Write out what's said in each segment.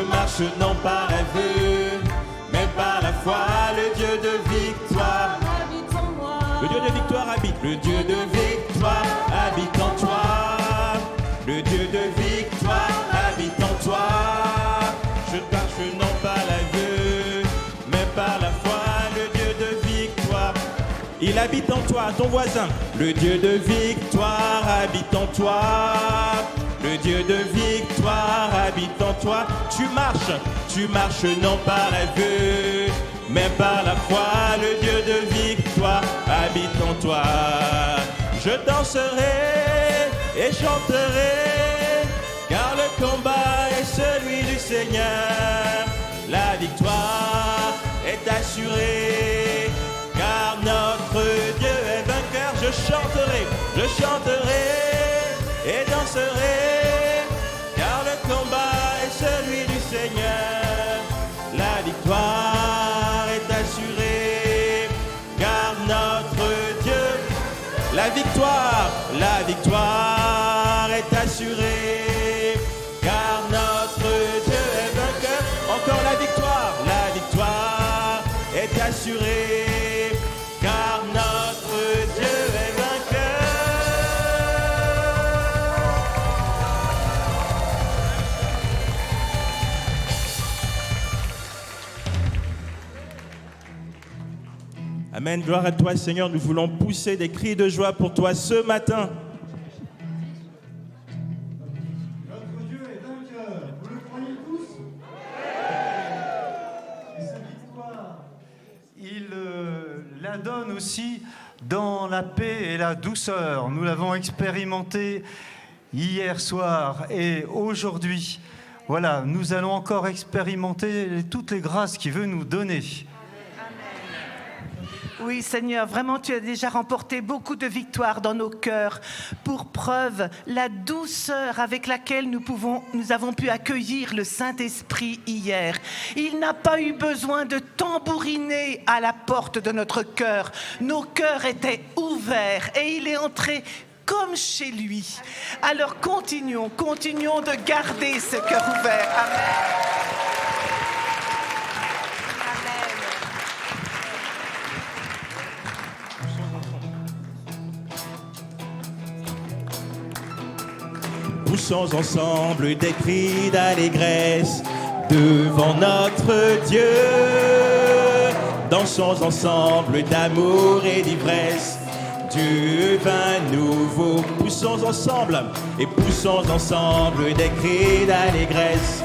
marche non par la vue, mais par la foi. Le Dieu de victoire habite en moi. Le Dieu de victoire habite. Le Dieu de victoire habite en toi. Le Dieu de victoire habite en toi. Je marche non par la vue, mais par la foi. Le Dieu de victoire, il habite en toi. Ton voisin. Le Dieu de victoire habite en toi. Le Dieu de victoire habite en toi. Tu marches non par la vue, mais par la foi. Le Dieu de victoire habite en toi. Je danserai et chanterai, car le combat est celui du Seigneur. La victoire est assurée, car notre Dieu est vainqueur. Je chanterai et danserai, car le combat est celui du Seigneur. La victoire est assurée, car notre Dieu, la victoire est assurée, car notre Dieu est vainqueur. Encore la victoire est assurée, car notre Dieu est vainqueur. Amen, gloire à toi Seigneur, nous voulons pousser des cris de joie pour toi ce matin. Notre Dieu est vainqueur, vous le croyez tous? Et sa victoire, il la donne aussi dans la paix et la douceur. Nous l'avons expérimenté hier soir et aujourd'hui. Voilà, nous allons encore expérimenter toutes les grâces qu'il veut nous donner. Oui, Seigneur, vraiment, tu as déjà remporté beaucoup de victoires dans nos cœurs. Pour preuve, la douceur avec laquelle nous avons pu accueillir le Saint-Esprit hier. Il n'a pas eu besoin de tambouriner à la porte de notre cœur. Nos cœurs étaient ouverts et il est entré comme chez lui. Alors continuons de garder ce cœur ouvert. Amen. Poussons ensemble des cris d'allégresse devant notre Dieu. Dansons ensemble d'amour et d'ivresse du vin nouveau. Poussons ensemble des cris d'allégresse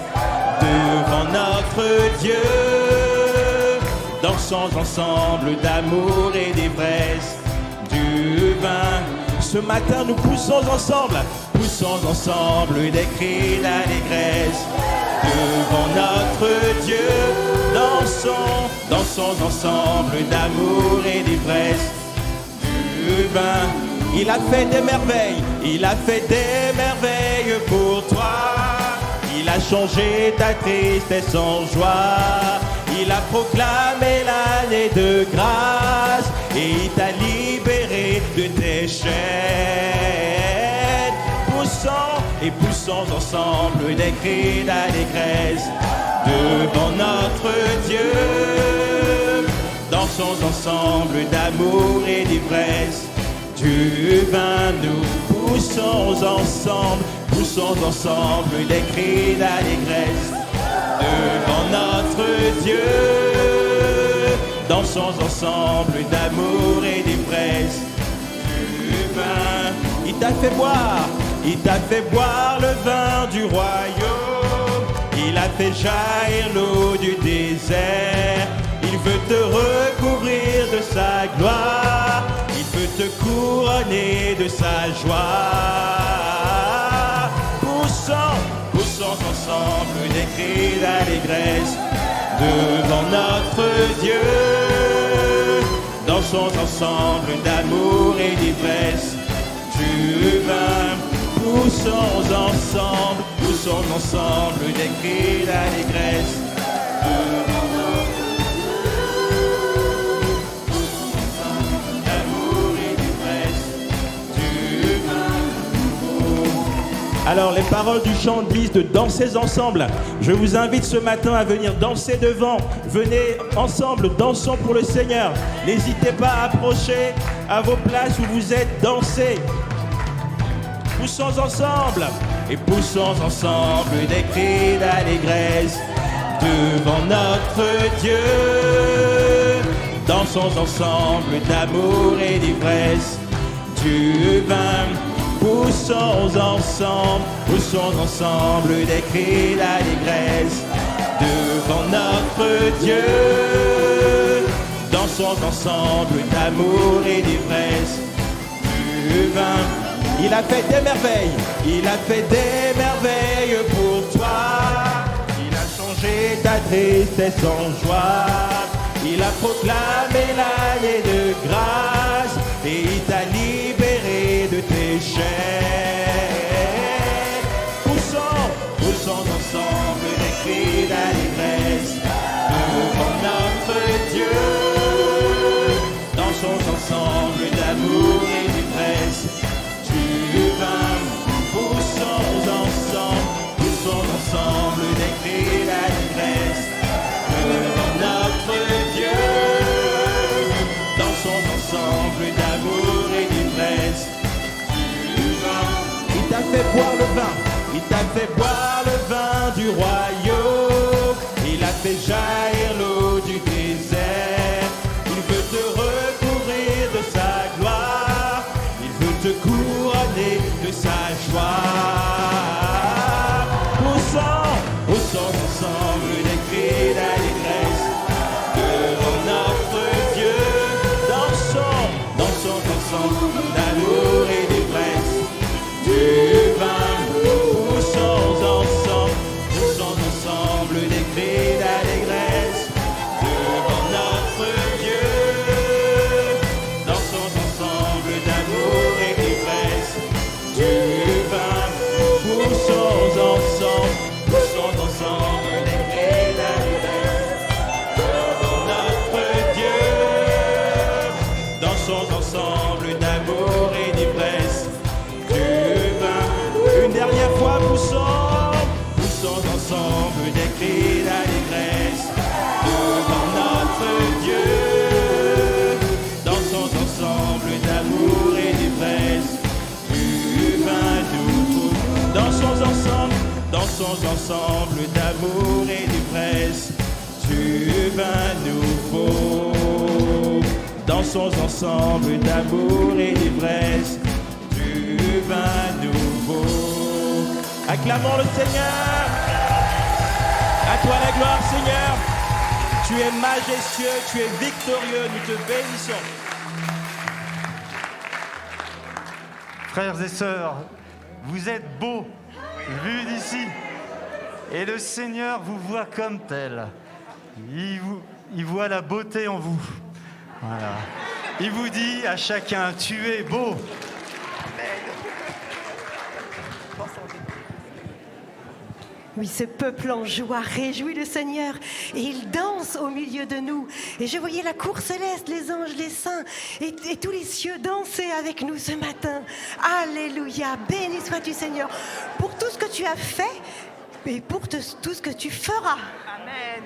devant notre Dieu. Dansons ensemble d'amour et d'ivresse du vin. Ce matin nous poussons ensemble des cris d'allégresse devant notre Dieu. Dansons ensemble d'amour et d'ivresse du vin. Il a fait des merveilles pour toi. Il a changé ta tristesse en joie. Il a proclamé l'année de grâce et il t'a libéré de tes chaînes. Poussons ensemble des cris d'allégresse devant notre Dieu. Dansons ensemble d'amour et d'ivresse du vin. Nous poussons ensemble des cris d'allégresse devant notre Dieu. Dansons ensemble d'amour et d'ivresse du vin. Il t'a fait boire le vin du royaume. Il a fait jaillir l'eau du désert. Il veut te recouvrir de sa gloire. Il veut te couronner de sa joie. Poussons ensemble des cris d'allégresse devant notre Dieu. Dansons ensemble d'amour et d'ivresse du vin. Poussons ensemble des cris d'allégresse devant notre d'amour et d'ivresse du vin nouveau. Alors les paroles du chant disent de danser ensemble. Je vous invite ce matin à venir danser devant. Venez ensemble, dansons pour le Seigneur. N'hésitez pas à approcher à vos places où vous êtes, dansez. Poussons ensemble et poussons ensemble des cris d'allégresse devant notre Dieu. Dansons ensemble d'amour et d'ivresse. Dieu vint. Poussons ensemble des cris d'allégresse devant notre Dieu. Dansons ensemble d'amour et d'ivresse. Dieu vint, il a fait des merveilles, il a fait des merveilles pour toi. Il a changé ta tristesse en joie. Il a proclamé l'année de grâce et il t'a libéré de tes chaînes. Poussons ensemble des cris d'allégresse devant notre Dieu. Dansons ensemble d'amour et d'ivresse. Tu vins, poussons ensemble des cris d'allégresse devant notre Dieu. Dansons ensemble d'amour et d'ivresse. Tu vins, il t'a fait boire le vin, il t'a fait boire le vin du royaume. Il a fait jaillir l'eau du désert. Il veut te recouvrir de sa gloire. Il veut te couronner de sa joie. Poussons ensemble des cris d'allégresse devant notre Dieu. Dansons ensemble d'amour et d'ivresse. Du vin, poussons ensemble des cris d'allégresse devant notre Dieu. Dansons ensemble d'amour et d'ivresse. Du vin, poussons ensemble des cris d'allégresse devant notre Dieu. Dansons ensemble d'amour et d'ivresse. Du vin, une dernière fois, poussons ensemble des cris d'allégresse devant notre Dieu. Dansons ensemble d'amour et d'ivresse. Du vin nouveau. Dansons ensemble d'amour et d'ivresse. Du vin nouveau. Dansons ensemble d'amour et d'ivresse. Du vin nouveau. Acclamons le Seigneur. À toi la gloire, Seigneur. Tu es majestueux, tu es victorieux. Nous te bénissons. Frères et sœurs, vous êtes beaux, vus d'ici. Et le Seigneur vous voit comme tel. Il voit la beauté en vous. Voilà. Il vous dit à chacun, tu es beau. Oui, ce peuple en joie réjouit le Seigneur et il danse au milieu de nous. Et je voyais la cour céleste, les anges, les saints et tous les cieux danser avec nous ce matin. Alléluia, béni sois-tu Seigneur pour tout ce que tu as fait et pour tout ce que tu feras. Amen.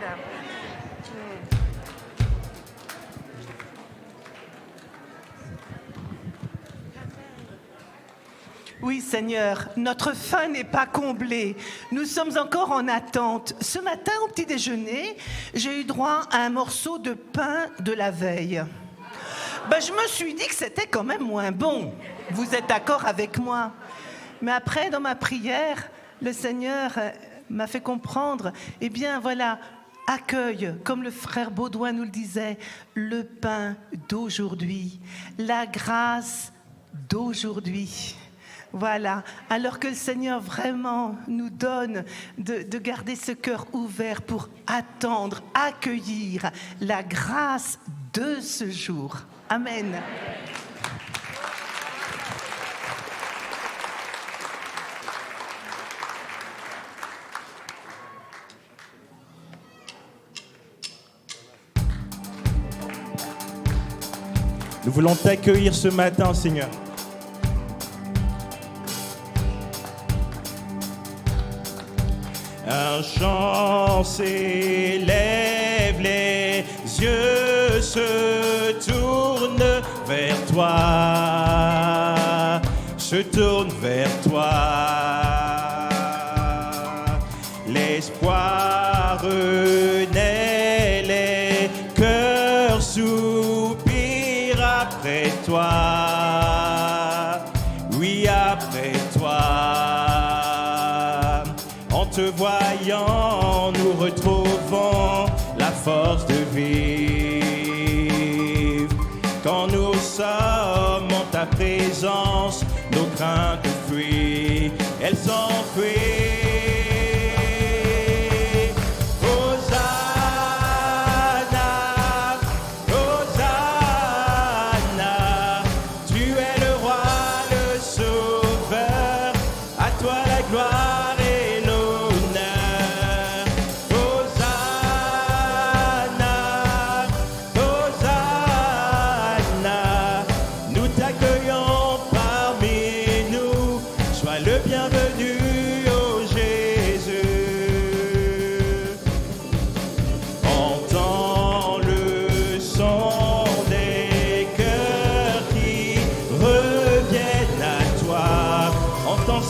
Oui, Seigneur, notre faim n'est pas comblée. Nous sommes encore en attente. Ce matin, au petit déjeuner, j'ai eu droit à un morceau de pain de la veille. Je me suis dit que c'était quand même moins bon. Vous êtes d'accord avec moi? Mais après, dans ma prière, le Seigneur m'a fait comprendre, eh bien, voilà, accueille, comme le frère Baudouin nous le disait, le pain d'aujourd'hui, la grâce d'aujourd'hui. Voilà, alors que le Seigneur vraiment nous donne de garder ce cœur ouvert pour attendre, accueillir la grâce de ce jour. Amen. Nous voulons t'accueillir ce matin, Seigneur. Un chant s'élève, les yeux se tournent vers toi, se tournent vers toi. L'espoir renaît, les cœurs soupirent après toi, oui après toi. En te voyant, nous retrouvons la force de vivre. Quand nous sommes en ta présence, nos craintes fuient, elles s'enfuient.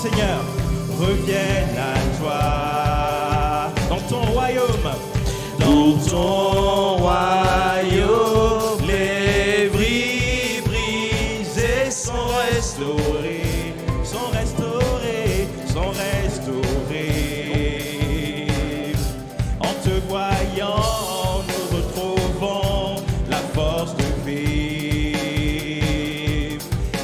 Seigneur, revienne à toi, dans ton royaume, les bris brisés sont restaurés, sont restaurés, sont restaurés. En te voyant, nous retrouvons la force de vivre.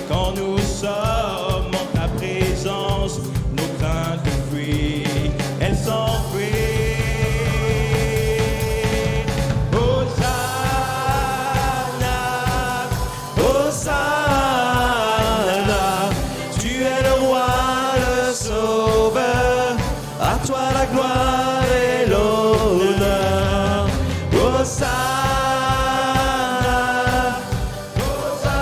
Quand nous sommes en ta présence, nos craintes fuient, elles s'enfuient. Hosanna, Hosanna, tu es le roi, le sauveur, à toi la gloire et l'honneur. Hosanna, Hosanna,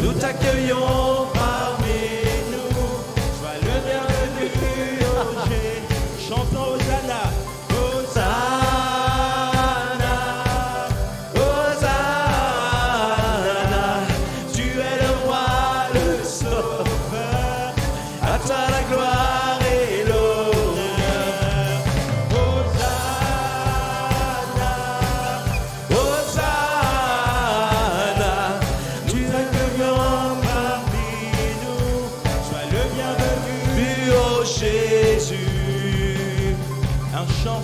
nous t'accueillons parmi nous, sois le bienvenu au Jésus. Chantons Hosanna, Hosanna, Hosanna, tu es le roi, le sauveur, à toi la gloire et l'honneur. Hosanna, Hosanna, tu t'accueillons parmi nous, sois le bienvenu au Jésus. Un chant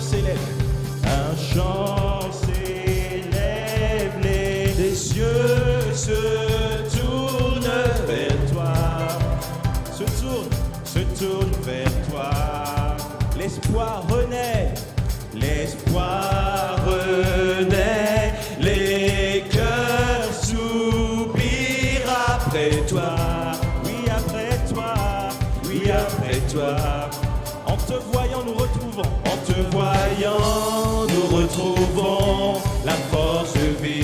s'élève, les yeux se tournent vers toi, se tournent vers toi. L'espoir renaît, les cœurs soupirent après toi, oui après toi, oui après toi. En te voyant, nous retrouvons la force de vivre.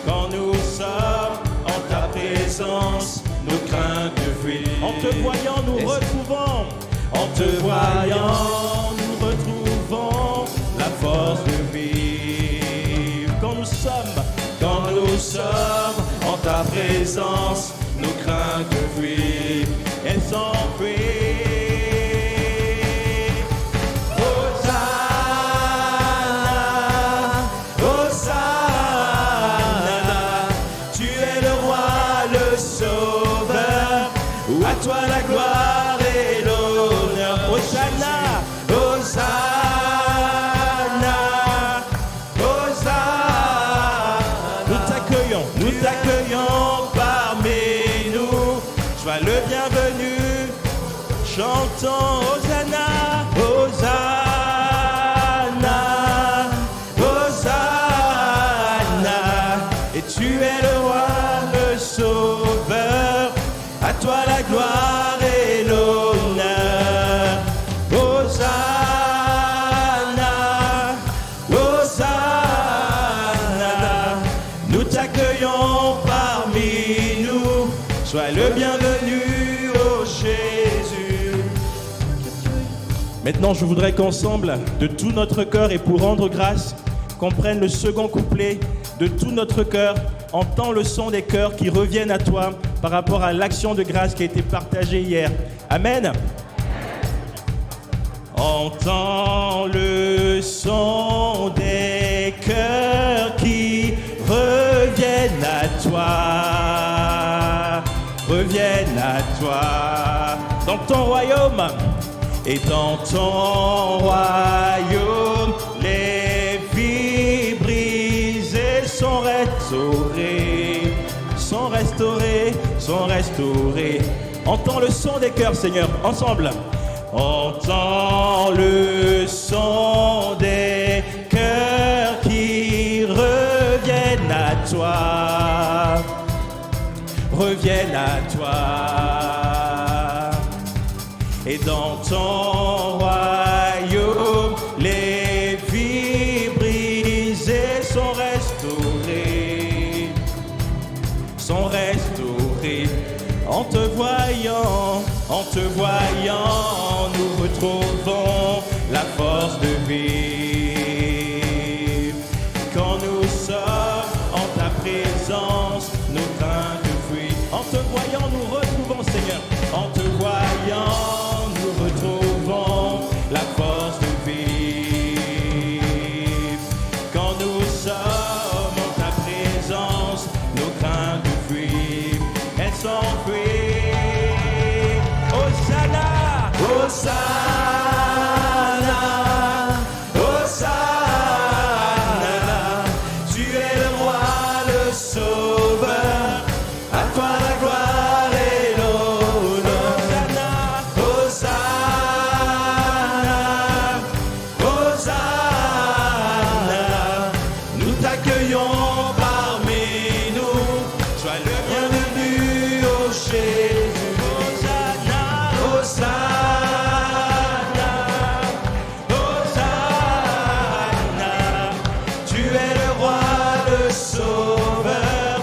Quand nous sommes en ta présence, nos craintes fuient. En te voyant, nous retrouvons la force de vivre. Quand nous sommes en ta présence, nos craintes fuient, elles s'enfuient. À toi la gloire et l'honneur. Hosanna, Hosanna, Hosanna. Nous t'accueillons parmi nous. Sois le bienvenu. Chantons Hosanna, Hosanna, Hosanna. Et tu es le roi, le sauveur. À toi la gloire et l'honneur. Hosanna, Hosanna, nous t'accueillons parmi nous. Sois le bienvenu au oh Jésus. Maintenant, je voudrais qu'ensemble, de tout notre cœur et pour rendre grâce, qu'on prenne le second couplet de tout notre cœur. Entends le son des cœurs qui reviennent à toi par rapport à l'action de grâce qui a été partagée hier. Amen. Entends le son des cœurs qui reviennent à toi, reviennent à toi, dans ton royaume. Et dans ton royaume, les vies brisées sont restaurées, sont restaurées, sont restaurées. Entends le son des cœurs, Seigneur, ensemble. Entends le son des cœurs qui reviennent à toi, reviennent à toi. Et dans ton royaume, les vies brisées sont restaurées, sont restaurées. En te voyant, nous retrouvons la force de vivre. Quand nous sommes en ta présence, nos craintes fuient. En te voyant, nous retrouvons, Seigneur. En te voyant, nous retrouvons la force de vivre. Quand nous sommes en ta présence, nos craintes fuient. Elles s'enfuient. Hosanna, Hosanna, Hosanna. Tu es le roi, le sauveur. À toi la gloire et l'honneur. Hosanna, Hosanna. Nous t'accueillons parmi nous. Sois le bienvenu, oh Jésus. Hosanna, Hosanna, Hosanna. Tu es le roi, le sauveur.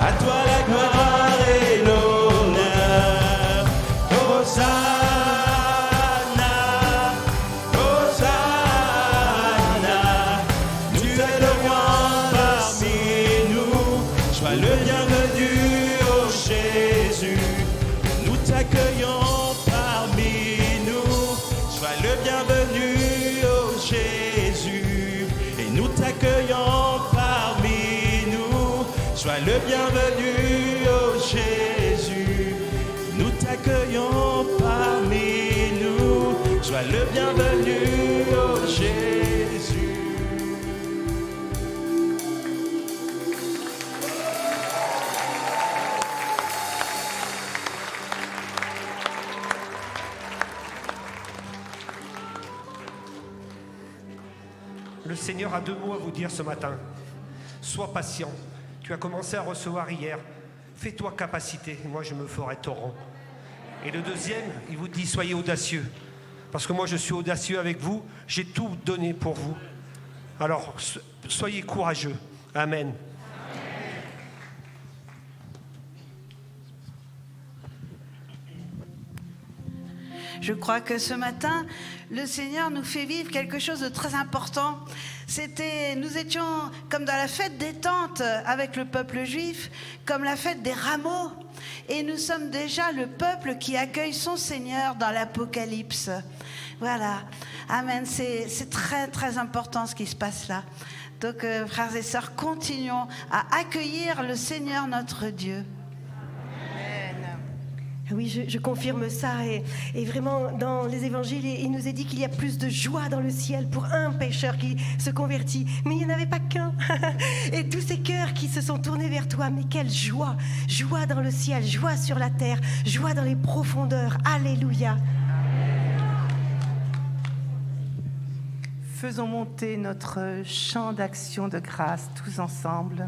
À toi la gloire et l'honneur. Hosanna, Hosanna. Tu es le roi parmi nous. Sois le bienvenu, oh Jésus. Nous t'accueillons parmi nous. Sois le bienvenu, oh Jésus. Et nous t'accueillons parmi nous. Sois le bienvenu, oh Jésus. Nous t'accueillons parmi nous. Sois le bienvenu, oh Jésus. Le Seigneur a deux mots à vous dire ce matin. Sois patient. Tu as commencé à recevoir hier. Fais-toi capacité, et moi je me ferai torrent. Et le deuxième, il vous dit soyez audacieux. Parce que moi je suis audacieux avec vous. J'ai tout donné pour vous. Alors soyez courageux. Amen. Je crois que ce matin, le Seigneur nous fait vivre quelque chose de très important. Nous étions comme dans la fête des tentes avec le peuple juif, comme la fête des rameaux. Et nous sommes déjà le peuple qui accueille son Seigneur dans l'Apocalypse. Voilà. Amen. C'est très, très important ce qui se passe là. Donc, frères et sœurs, continuons à accueillir le Seigneur notre Dieu. Oui, je confirme ça. Et vraiment, dans les évangiles, il nous est dit qu'il y a plus de joie dans le ciel pour un pécheur qui se convertit. Mais il n'y en avait pas qu'un. Et tous ces cœurs qui se sont tournés vers toi, mais quelle joie! Joie dans le ciel, joie sur la terre, joie dans les profondeurs. Alléluia! Faisons monter notre chant d'action de grâce tous ensemble.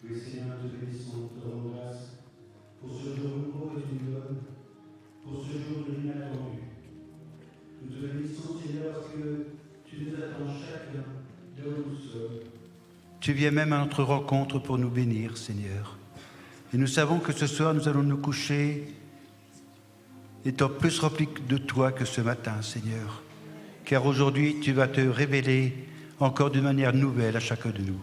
Oui, Seigneur, nous te bénissons, nous te rendons grâce pour ce jour nouveau que tu nous donnes, pour ce jour de l'inattendu. Nous te bénissons, Seigneur, parce que tu nous attends chacun de douceur. Tu viens même à notre rencontre pour nous bénir, Seigneur. Et nous savons que ce soir, nous allons nous coucher étant plus remplis de toi que ce matin, Seigneur. Car aujourd'hui, tu vas te révéler encore d'une manière nouvelle à chacun de nous.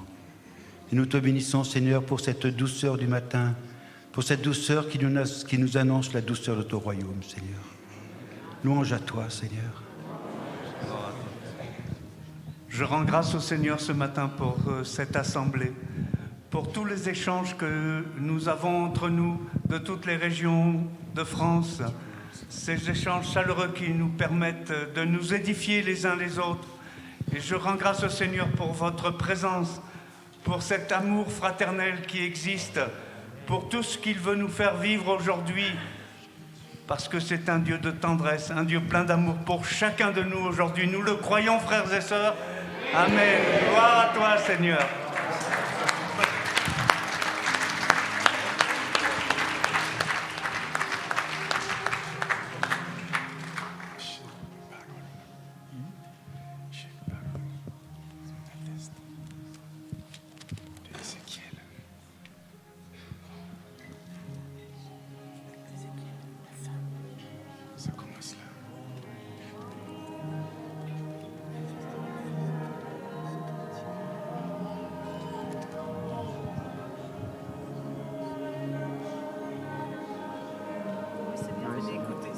Et nous te bénissons, Seigneur, pour cette douceur du matin, pour cette douceur qui nous annonce la douceur de ton royaume, Seigneur. Louange à toi, Seigneur. Je rends grâce au Seigneur ce matin pour cette assemblée, pour tous les échanges que nous avons entre nous de toutes les régions de France, ces échanges chaleureux qui nous permettent de nous édifier les uns les autres. Et je rends grâce au Seigneur pour votre présence, pour cet amour fraternel qui existe, pour tout ce qu'il veut nous faire vivre aujourd'hui, parce que c'est un Dieu de tendresse, un Dieu plein d'amour pour chacun de nous aujourd'hui. Nous le croyons, frères et sœurs. Amen. Gloire à toi, Seigneur.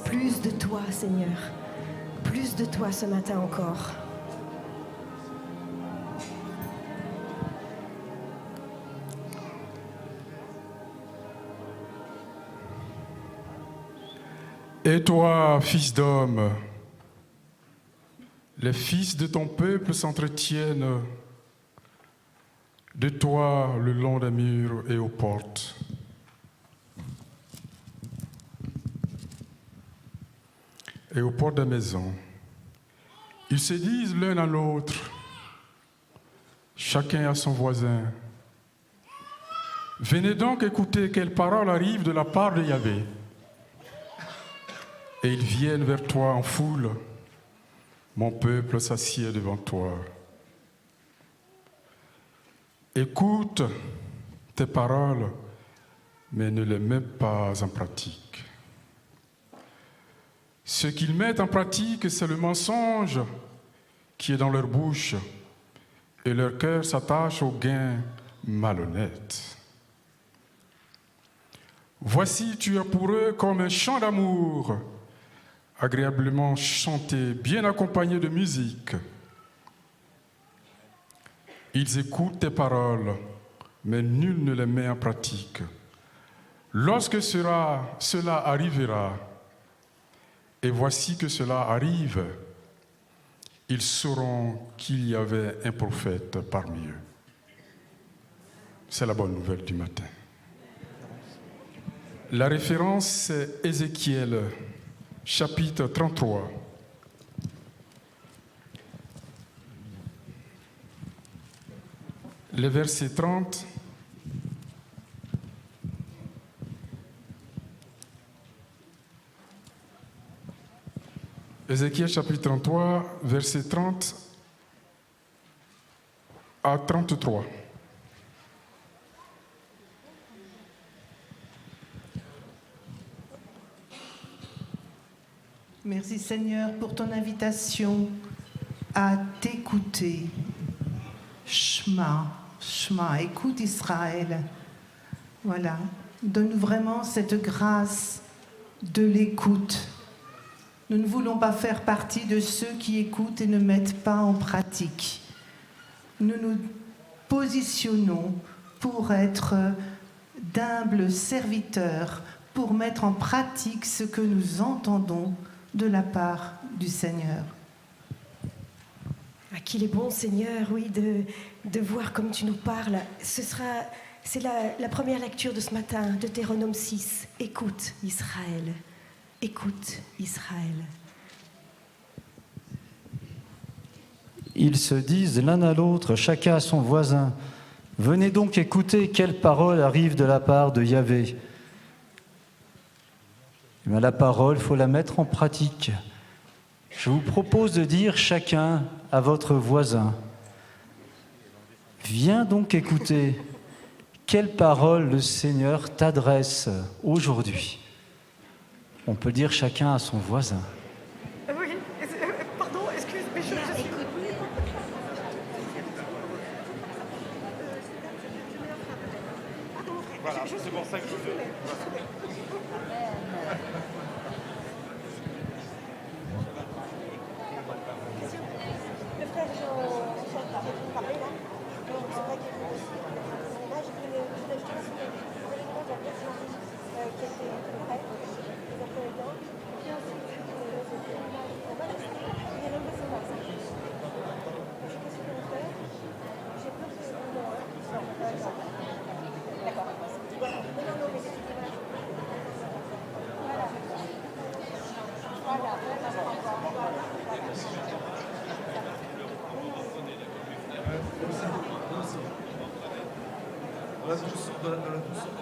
Plus de toi, Seigneur. Plus de toi ce matin encore. Et toi, fils d'homme, les fils de ton peuple s'entretiennent de toi le long des murs et aux portes. Et aux portes des maisons. Ils se disent l'un à l'autre, chacun à son voisin, venez donc écouter quelles paroles arrivent de la part de Yahvé. Et ils viennent vers toi en foule, mon peuple s'assied devant toi. Écoute tes paroles, mais ne les mets pas en pratique. Ce qu'ils mettent en pratique, c'est le mensonge qui est dans leur bouche, et leur cœur s'attache au gain malhonnête. Voici, tu es pour eux comme un chant d'amour, agréablement chanté, bien accompagné de musique. Ils écoutent tes paroles, mais nul ne les met en pratique. Lorsque cela arrivera, et voici que cela arrive, ils sauront qu'il y avait un prophète parmi eux. C'est la bonne nouvelle du matin. La référence, c'est Ézéchiel, chapitre 33. Les versets 30. Ézéchiel chapitre 33, versets 30 à 33. Merci Seigneur pour ton invitation à t'écouter. Shema, Shema, écoute Israël. Voilà, donne-nous vraiment cette grâce de l'écoute. Nous ne voulons pas faire partie de ceux qui écoutent et ne mettent pas en pratique. Nous nous positionnons pour être d'humbles serviteurs, pour mettre en pratique ce que nous entendons de la part du Seigneur. Ah, qu'il est bon, Seigneur, oui, de voir comme tu nous parles. C'est la première lecture de ce matin, de Deutéronome 6. Écoute, Israël. Écoute, Israël. Ils se disent l'un à l'autre, chacun à son voisin, Venez donc écouter quelle parole arrive de la part de Yahvé. Eh bien, la parole, il faut la mettre en pratique. Je vous propose de dire chacun à votre voisin, viens donc écouter quelle parole le Seigneur t'adresse aujourd'hui. On peut dire chacun à son voisin. Oui, pardon, excuse, mais je suis... Voilà, c'est pour ça que je veux. Le frère Jean-Michel parlait là. Donc c'est vrai que là, je voulais juste les éléments de la personne qui était prête, les emplois aidants, puis ensuite la majesté et l'homme de son âge. Je suis qu'est-ce que l'on fait? J'ai peur que... Non, d'accord. Non, mais c'est une image. Voilà. Là, c'est juste de la douceur.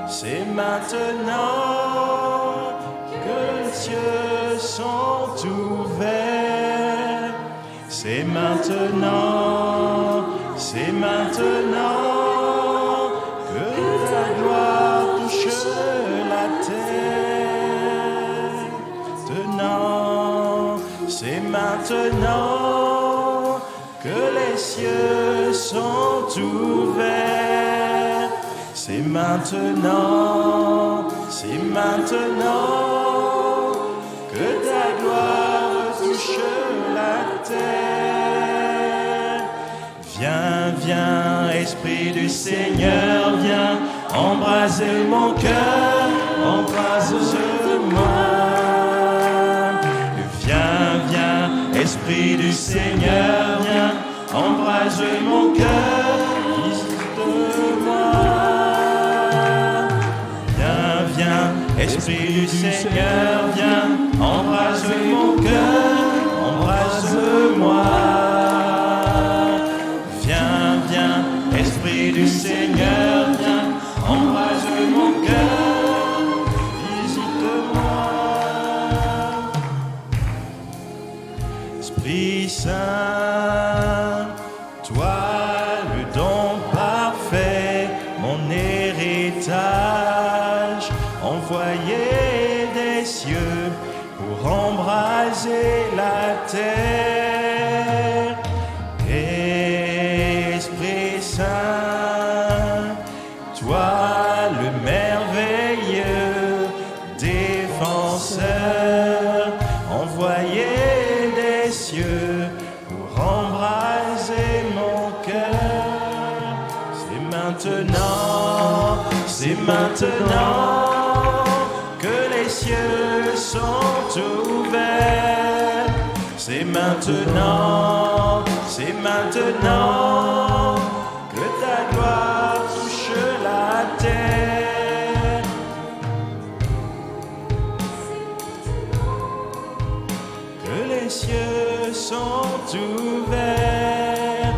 C'est maintenant que les cieux sont ouverts. C'est maintenant que ta gloire touche la terre. C'est maintenant que les cieux sont ouverts. C'est maintenant que ta gloire touche la terre. Viens, Esprit du Seigneur, viens embraser mon cœur, embrase-moi. Viens, Esprit du Seigneur, viens embrase mon cœur, visite-moi. Esprit du Seigneur, viens, embrase mon cœur, embrase-moi. Viens, Esprit du Seigneur, viens, embrase mon cœur, visite-moi. Esprit Saint, toi le don parfait, mon héritage, envoyé des cieux pour embraser la terre. Esprit Saint, toi le merveilleux défenseur, maintenant que les cieux sont ouverts. C'est maintenant que ta gloire touche la terre. Que les cieux sont ouverts.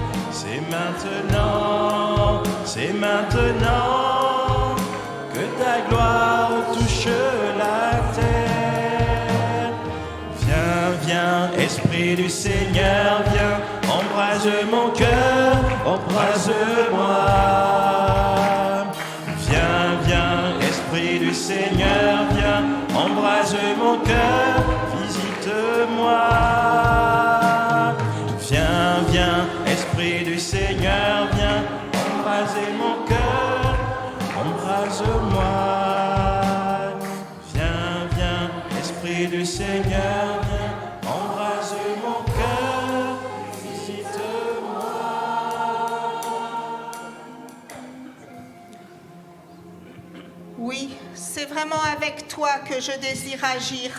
C'est maintenant que ta gloire touche la terre. Viens, Esprit du Seigneur, viens, embrase mon cœur, embrase-moi. Viens, Esprit du Seigneur, viens, embrase mon cœur, visite-moi. Viens, Esprit du Seigneur, viens, embraser mon cœur, embrase-moi. Viens, Esprit du Seigneur, viens, embraser mon cœur, visite-moi. Oui, c'est vraiment avec toi que je désire agir.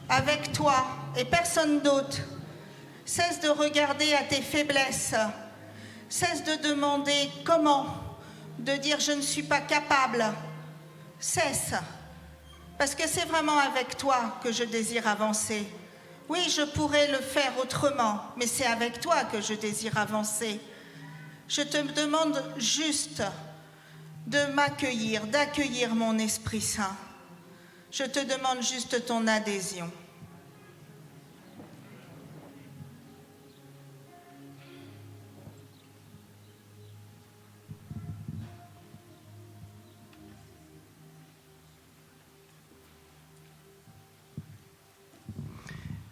Avec toi et personne d'autre. Cesse de regarder à tes faiblesses. Cesse de demander comment, de dire je ne suis pas capable. Cesse, parce que c'est vraiment avec toi que je désire avancer. Oui, je pourrais le faire autrement, mais c'est avec toi que je désire avancer. Je te demande juste de m'accueillir, d'accueillir mon Esprit Saint. Je te demande juste ton adhésion.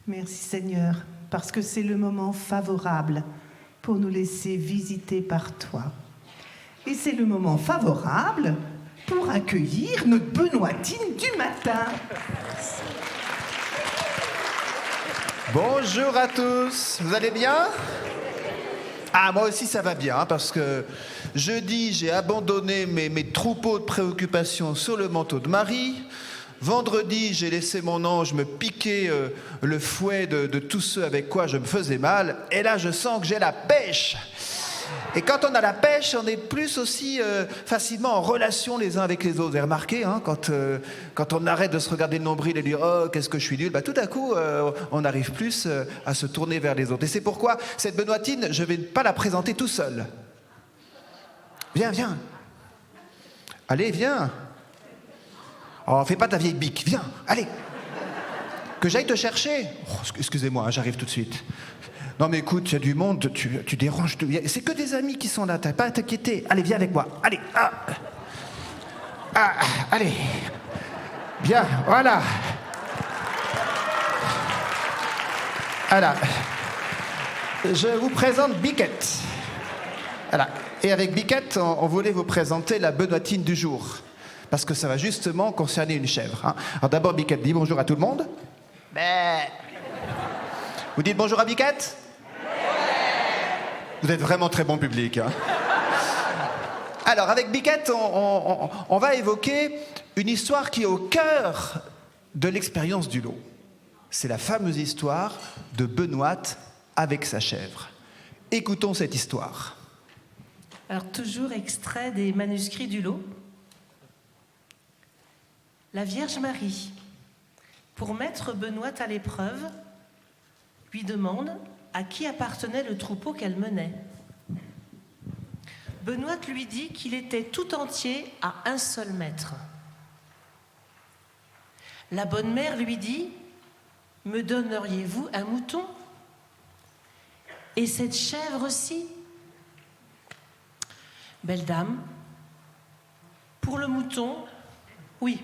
Merci Seigneur, parce que c'est le moment favorable pour nous laisser visiter par toi. Et c'est le moment favorable pour accueillir notre Benoîtine du matin. Bonjour à tous, vous allez bien? Ah, moi aussi ça va bien, parce que jeudi j'ai abandonné mes troupeaux de préoccupations sur le manteau de Marie. Vendredi, j'ai laissé mon ange me piquer le fouet de tous ceux avec quoi je me faisais mal. Et là, je sens que j'ai la pêche. Et quand on a la pêche, on est plus aussi facilement en relation les uns avec les autres. Vous avez remarqué, hein, quand on arrête de se regarder le nombril et dire « Oh, qu'est-ce que je suis nul », bah, tout à coup, on arrive plus à se tourner vers les autres. Et c'est pourquoi cette Benoîtine, je ne vais pas la présenter tout seul. Viens. Allez, viens. Oh, fais pas ta vieille bique, viens, allez. Que j'aille te chercher. Oh, excusez-moi, hein, j'arrive tout de suite. Non mais écoute, il y a du monde, tu déranges. C'est que des amis qui sont là, t'as pas à t'inquiéter. Allez, viens avec moi, allez. Allez. Bien, voilà. Voilà. Je vous présente Biquette. Voilà. Et avec Biquette, on voulait vous présenter la Benoîtine du jour. Parce que ça va justement concerner une chèvre. Hein. Alors d'abord, Biquette dit bonjour à tout le monde. Vous dites bonjour à Biquette? Vous êtes vraiment très bon public. Hein. Alors, avec Biquette, on va évoquer une histoire qui est au cœur de l'expérience du lot. C'est la fameuse histoire de Benoît avec sa chèvre. Écoutons cette histoire. Alors, toujours extrait des manuscrits du lot. La Vierge Marie, pour mettre Benoît à l'épreuve, lui demande à qui appartenait le troupeau qu'elle menait. Benoît lui dit qu'il était tout entier à un seul maître. La bonne mère lui dit « Me donneriez-vous un mouton ? Et cette chèvre-ci » Belle dame, pour le mouton, oui.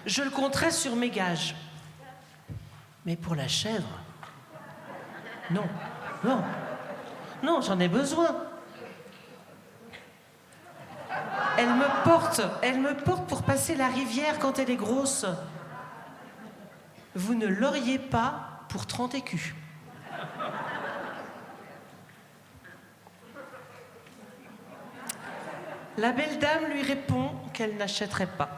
Je le compterai sur mes gages. Mais pour la chèvre, non, j'en ai besoin. Elle me porte pour passer la rivière quand elle est grosse. Vous ne l'auriez pas pour 30 écus. La belle dame lui répond qu'elle n'achèterait pas.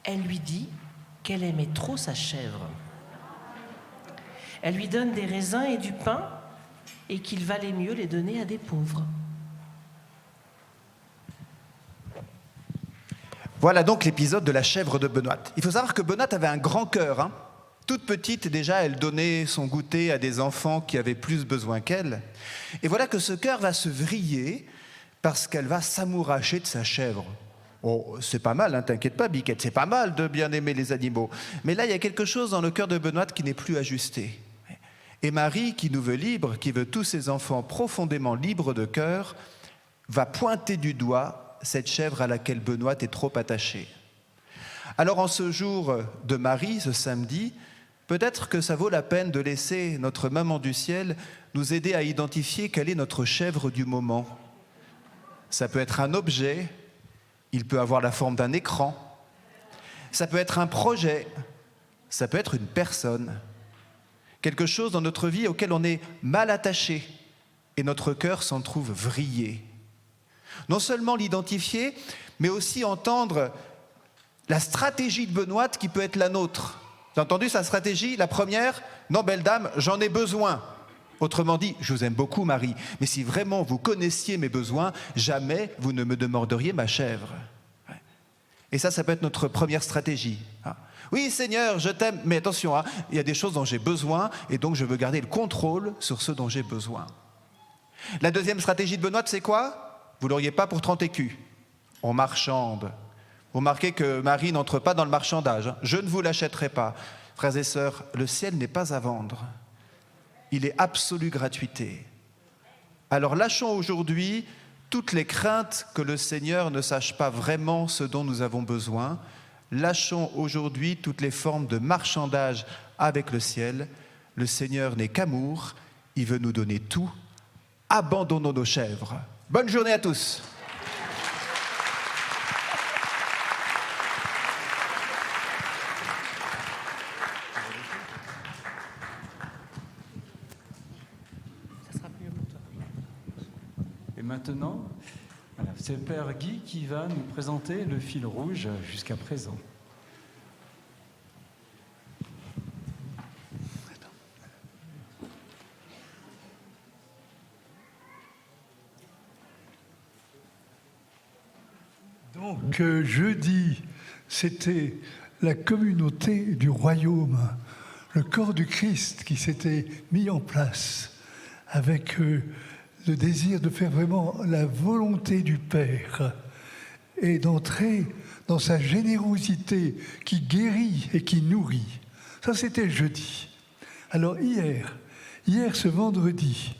Elle lui dit qu'elle aimait trop sa chèvre. Elle lui donne des raisins et du pain et qu'il valait mieux les donner à des pauvres. Voilà donc l'épisode de la chèvre de Benoît. Il faut savoir que Benoît avait un grand cœur, hein. Toute petite, déjà, elle donnait son goûter à des enfants qui avaient plus besoin qu'elle. Et voilà que ce cœur va se vriller parce qu'elle va s'amouracher de sa chèvre. Oh, c'est pas mal, hein, t'inquiète pas, Biquette, c'est pas mal de bien aimer les animaux. Mais là, il y a quelque chose dans le cœur de Benoît qui n'est plus ajusté. Et Marie, qui nous veut libres, qui veut tous ses enfants profondément libres de cœur, va pointer du doigt cette chèvre à laquelle Benoît est trop attaché. Alors en ce jour de Marie, ce samedi, peut-être que ça vaut la peine de laisser notre maman du ciel nous aider à identifier quelle est notre chèvre du moment. Ça peut être un objet, il peut avoir la forme d'un écran, ça peut être un projet, ça peut être une personne, quelque chose dans notre vie auquel on est mal attaché et notre cœur s'en trouve vrillé. Non seulement l'identifier, mais aussi entendre la stratégie de Benoît qui peut être la nôtre. Vous avez entendu sa stratégie? La première, non, belle dame, j'en ai besoin. Autrement dit, je vous aime beaucoup, Marie, mais si vraiment vous connaissiez mes besoins, jamais vous ne me demanderiez ma chèvre. Et ça peut être notre première stratégie. Oui, Seigneur, je t'aime, mais attention, il y a des choses dont j'ai besoin, et donc je veux garder le contrôle sur ce dont j'ai besoin. La deuxième stratégie de Benoît, c'est quoi? Vous l'auriez pas pour 30 écus. On marchande. Vous remarquez que Marie n'entre pas dans le marchandage. Je ne vous l'achèterai pas. Frères et sœurs, le ciel n'est pas à vendre. Il est absolue gratuité. Alors lâchons aujourd'hui toutes les craintes que le Seigneur ne sache pas vraiment ce dont nous avons besoin. Lâchons aujourd'hui toutes les formes de marchandage avec le ciel. Le Seigneur n'est qu'amour, il veut nous donner tout. Abandonnons nos chèvres. Bonne journée à tous. Et maintenant, voilà, c'est le Père Guy qui va nous présenter le fil rouge jusqu'à présent. Donc jeudi, c'était la communauté du royaume, le corps du Christ qui s'était mis en place avec le désir de faire vraiment la volonté du Père et d'entrer dans sa générosité qui guérit et qui nourrit. Ça, c'était jeudi. Alors hier, ce vendredi,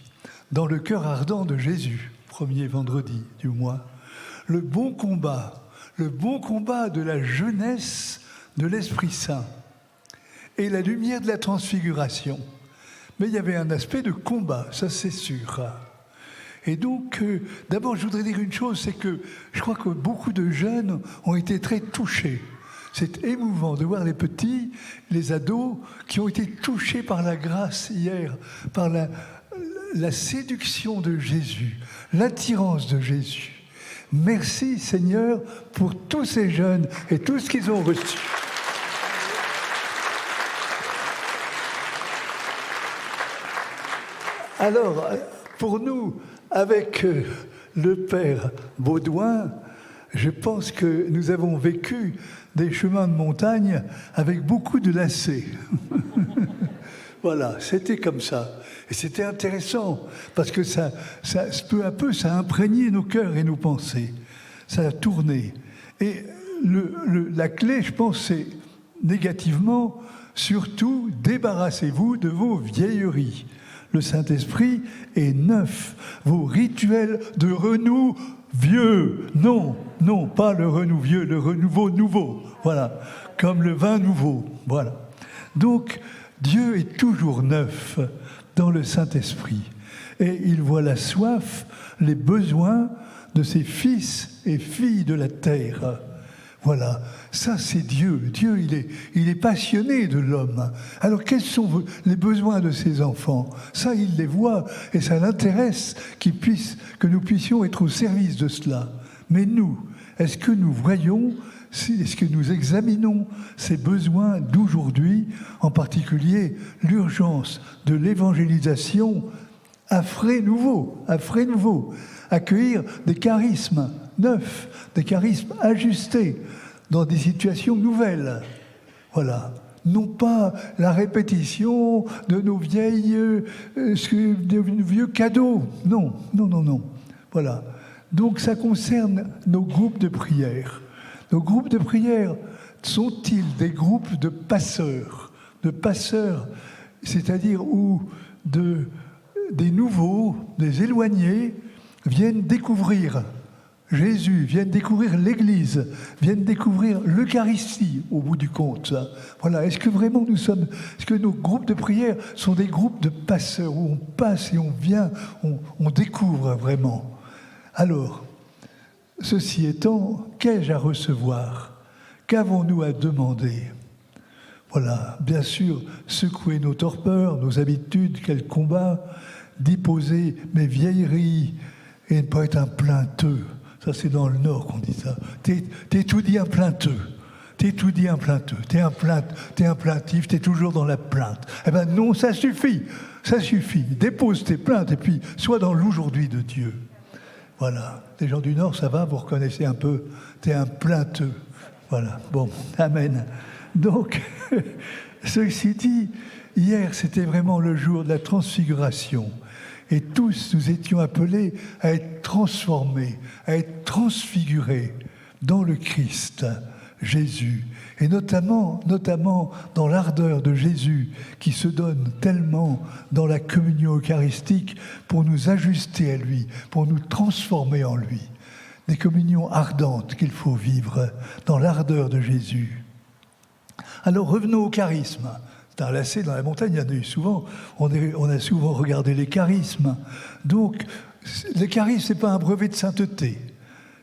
dans le cœur ardent de Jésus, premier vendredi du mois, le bon combat de la jeunesse de l'Esprit Saint et la lumière de la transfiguration. Mais il y avait un aspect de combat, ça c'est sûr. Et donc, d'abord, je voudrais dire une chose, c'est que je crois que beaucoup de jeunes ont été très touchés. C'est émouvant de voir les petits, les ados, qui ont été touchés par la grâce hier, par la séduction de Jésus, l'attirance de Jésus. Merci Seigneur pour tous ces jeunes et tout ce qu'ils ont reçu. Alors, pour nous, avec le Père Baudouin, je pense que nous avons vécu des chemins de montagne avec beaucoup de lacets. Voilà, c'était comme ça. Et c'était intéressant, parce que ça, peu à peu, ça a imprégné nos cœurs et nos pensées. Ça a tourné. Et la clé, je pense, c'est négativement, surtout, débarrassez-vous de vos vieilleries. Le Saint-Esprit est neuf. Vos rituels de renouveau vieux. Non, pas le renouveau vieux, le renouveau nouveau. Voilà, comme le vin nouveau. Voilà. Donc, Dieu est toujours neuf dans le Saint-Esprit. Et il voit la soif, les besoins de ses fils et filles de la terre. Voilà, ça c'est Dieu. Dieu, il est passionné de l'homme. Alors quels sont les besoins de ses enfants? Ça, il les voit et ça l'intéresse que nous puissions être au service de cela. Mais nous, est-ce que nous voyons, est-ce que nous examinons ces besoins d'aujourd'hui, en particulier l'urgence de l'évangélisation à frais nouveaux, accueillir des charismes neufs, des charismes ajustés dans des situations nouvelles. Voilà. Non pas la répétition de nos vieux cadeaux. Non. Voilà. Donc ça concerne nos groupes de prière. Nos groupes de prière sont-ils des groupes de passeurs, c'est-à-dire où des nouveaux, des éloignés viennent découvrir Jésus, viennent découvrir l'Église, viennent découvrir l'Eucharistie au bout du compte. Voilà. Est-ce que vraiment est-ce que nos groupes de prière sont des groupes de passeurs où on passe et on vient, on découvre vraiment? Alors, ceci étant, qu'ai-je à recevoir? Qu'avons-nous à demander? Voilà, bien sûr, secouer nos torpeurs, nos habitudes, quel combat, d'y poser mes vieilleries et ne pas être un plainteux. Ça, c'est dans le Nord qu'on dit ça. T'es tout dit un plainteux. T'es un plaintif, t'es toujours dans la plainte. Eh bien non, ça suffit. Dépose tes plaintes et puis sois dans l'aujourd'hui de Dieu. Voilà. Les gens du Nord, ça va, vous reconnaissez un peu, t'es un plainteux. Voilà. Bon, amen. Donc, ceci dit, hier, c'était vraiment le jour de la transfiguration. Et tous, nous étions appelés à être transformés, à être transfigurés dans le Christ, Jésus. Et notamment dans l'ardeur de Jésus qui se donne tellement dans la communion eucharistique pour nous ajuster à lui, pour nous transformer en lui. Des communions ardentes qu'il faut vivre dans l'ardeur de Jésus. Alors revenons au charisme. C'est un lacet dans la montagne, il y en a eu souvent. On a souvent regardé les charismes. Donc, le charisme, ce n'est pas un brevet de sainteté.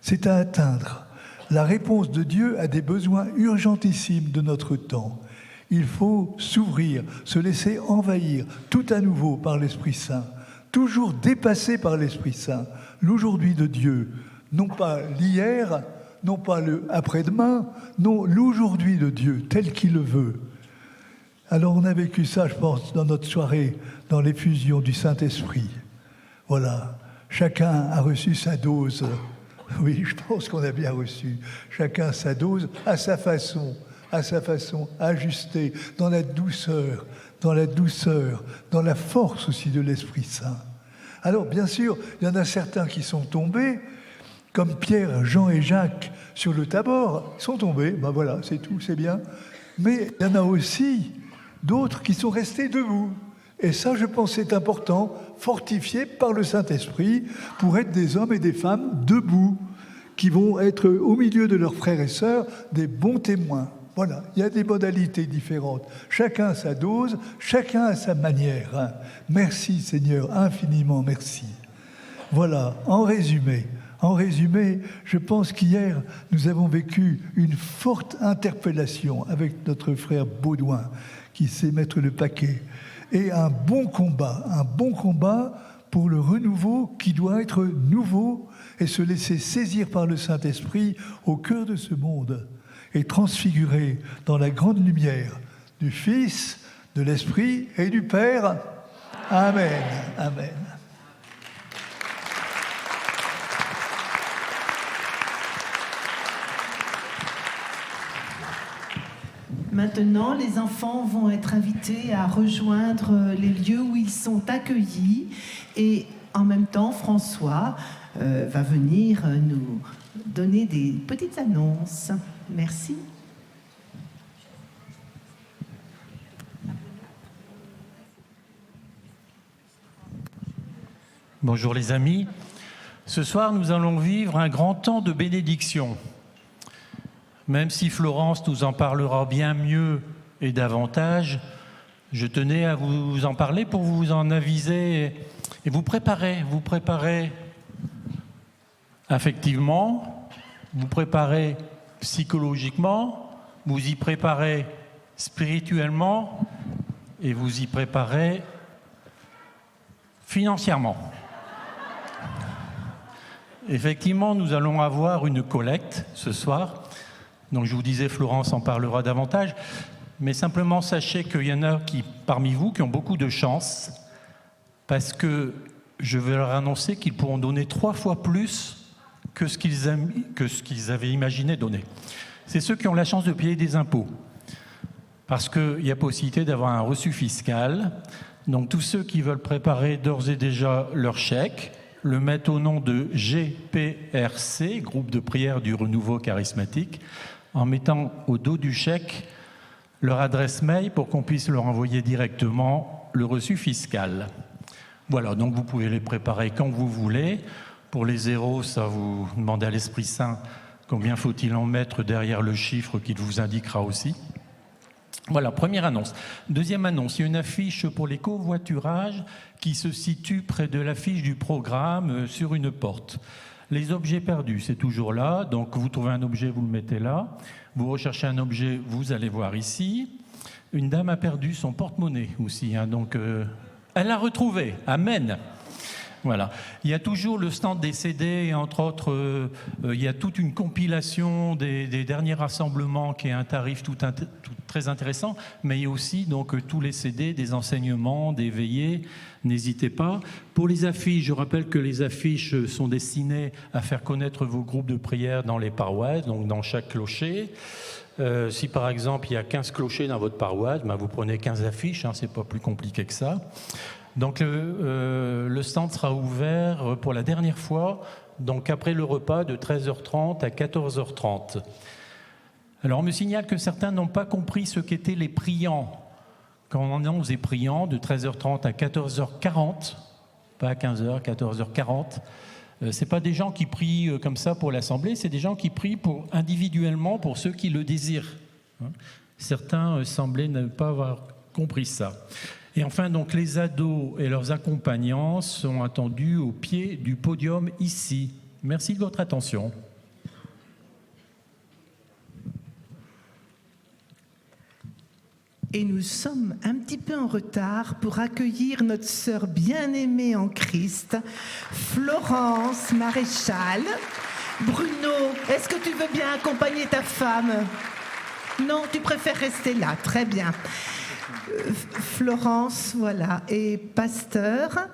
C'est à atteindre. La réponse de Dieu à des besoins urgentissimes de notre temps. Il faut s'ouvrir, se laisser envahir tout à nouveau par l'Esprit Saint. Toujours dépassé par l'Esprit Saint. L'aujourd'hui de Dieu. Non pas l'hier, non pas le après-demain, non, l'aujourd'hui de Dieu, tel qu'il le veut. Alors on a vécu ça, je pense, dans notre soirée, dans l'effusion du Saint-Esprit. Voilà, chacun a reçu sa dose. Oui, je pense qu'on a bien reçu. Chacun sa dose, à sa façon, ajustée, dans la douceur, dans la force aussi de l'Esprit Saint. Alors, bien sûr, il y en a certains qui sont tombés, comme Pierre, Jean et Jacques sur le Tabor. Ils sont tombés, ben voilà, c'est tout, c'est bien. Mais il y en a aussi d'autres qui sont restés debout. Et ça, je pense, c'est important, fortifiés par le Saint-Esprit, pour être des hommes et des femmes debout, qui vont être au milieu de leurs frères et sœurs des bons témoins. Voilà, il y a des modalités différentes. Chacun a sa dose, chacun a sa manière. Merci Seigneur, infiniment merci. Voilà, en résumé, je pense qu'hier, nous avons vécu une forte interpellation avec notre frère Baudouin, qui sait mettre le paquet, et un bon combat pour le renouveau qui doit être nouveau et se laisser saisir par le Saint-Esprit au cœur de ce monde et transfiguré dans la grande lumière du Fils, de l'Esprit et du Père. Amen. Amen. Maintenant, les enfants vont être invités à rejoindre les lieux où ils sont accueillis et en même temps, François va venir nous donner des petites annonces. Merci. Bonjour les amis. Ce soir, nous allons vivre un grand temps de bénédiction. Même si Florence nous en parlera bien mieux et davantage, je tenais à vous en parler pour vous en aviser et vous préparer affectivement, vous préparer psychologiquement, vous y préparez spirituellement et vous y préparez financièrement. Effectivement, nous allons avoir une collecte ce soir. Donc je vous disais, Florence en parlera davantage. Mais simplement, sachez qu'il y en a parmi vous qui ont beaucoup de chance parce que je vais leur annoncer qu'ils pourront donner 3 fois plus que ce qu'ils avaient imaginé donner. C'est ceux qui ont la chance de payer des impôts. Parce qu'il y a possibilité d'avoir un reçu fiscal. Donc tous ceux qui veulent préparer d'ores et déjà leur chèque, le mettre au nom de GPRC, Groupe de prière du renouveau charismatique, en mettant au dos du chèque leur adresse mail pour qu'on puisse leur envoyer directement le reçu fiscal. Voilà, donc vous pouvez les préparer quand vous voulez. Pour les zéros, ça vous demandez à l'Esprit Saint combien faut-il en mettre derrière le chiffre qu'il vous indiquera aussi. Voilà, première annonce. Deuxième annonce, il y a une affiche pour les covoiturages qui se situe près de l'affiche du programme sur une porte. Les objets perdus, c'est toujours là. Donc vous trouvez un objet, vous le mettez là. Vous recherchez un objet, vous allez voir ici. Une dame a perdu son porte-monnaie aussi. Donc elle l'a retrouvé. Amen. Voilà. Il y a toujours le stand des CD, et entre autres, il y a toute une compilation des derniers rassemblements qui est un tarif tout très intéressant, mais il y a aussi donc tous les CD, des enseignements, des veillées. N'hésitez pas. Pour les affiches, je rappelle que les affiches sont destinées à faire connaître vos groupes de prière dans les paroisses, donc dans chaque clocher. Si par exemple il y a 15 clochers dans votre paroisse, vous prenez 15 affiches, c'est pas plus compliqué que ça. Donc le stand sera ouvert pour la dernière fois, donc après le repas de 13h30 à 14h30. Alors on me signale que certains n'ont pas compris ce qu'étaient les priants. Quand on annonce des priants de 13h30 à 14h40, pas à 15h, 14h40, c'est pas des gens qui prient comme ça pour l'assemblée, c'est des gens qui prient individuellement pour ceux qui le désirent. Certains semblaient ne pas avoir compris ça. Et enfin, donc, les ados et leurs accompagnants sont attendus au pied du podium ici. Merci de votre attention. Et nous sommes un petit peu en retard pour accueillir notre sœur bien-aimée en Christ, Florence Maréchal. Bruno, est-ce que tu veux bien accompagner ta femme? Non, tu préfères rester là. Très bien. Florence, voilà, est pasteur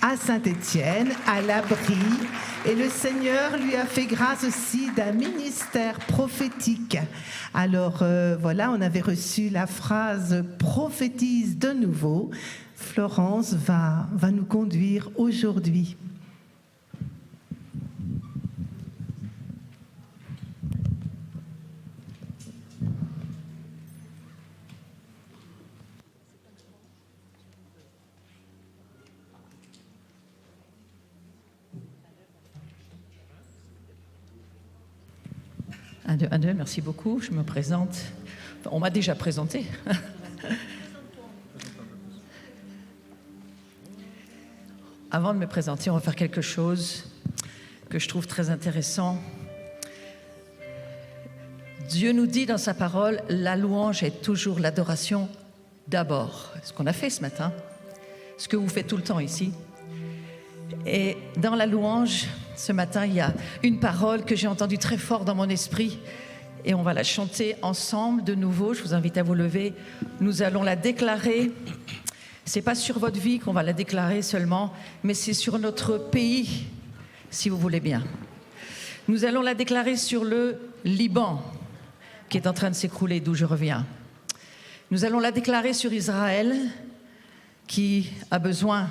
à Saint-Étienne, à l'Abri, et le Seigneur lui a fait grâce aussi d'un ministère prophétique. Alors voilà, on avait reçu la phrase « prophétise de nouveau ». Florence va nous conduire aujourd'hui. Un, deux, merci beaucoup. Je me présente. Enfin, on m'a déjà présenté. Avant de me présenter, on va faire quelque chose que je trouve très intéressant. Dieu nous dit dans sa parole, la louange est toujours l'adoration d'abord. Ce qu'on a fait ce matin, ce que vous faites tout le temps ici. Et dans la louange, ce matin, il y a une parole que j'ai entendue très fort dans mon esprit et on va la chanter ensemble de nouveau. Je vous invite à vous lever. Nous allons la déclarer. C'est pas sur votre vie qu'on va la déclarer seulement, mais c'est sur notre pays, si vous voulez bien. Nous allons la déclarer sur le Liban, qui est en train de s'écrouler, d'où je reviens. Nous allons la déclarer sur Israël, qui a besoin,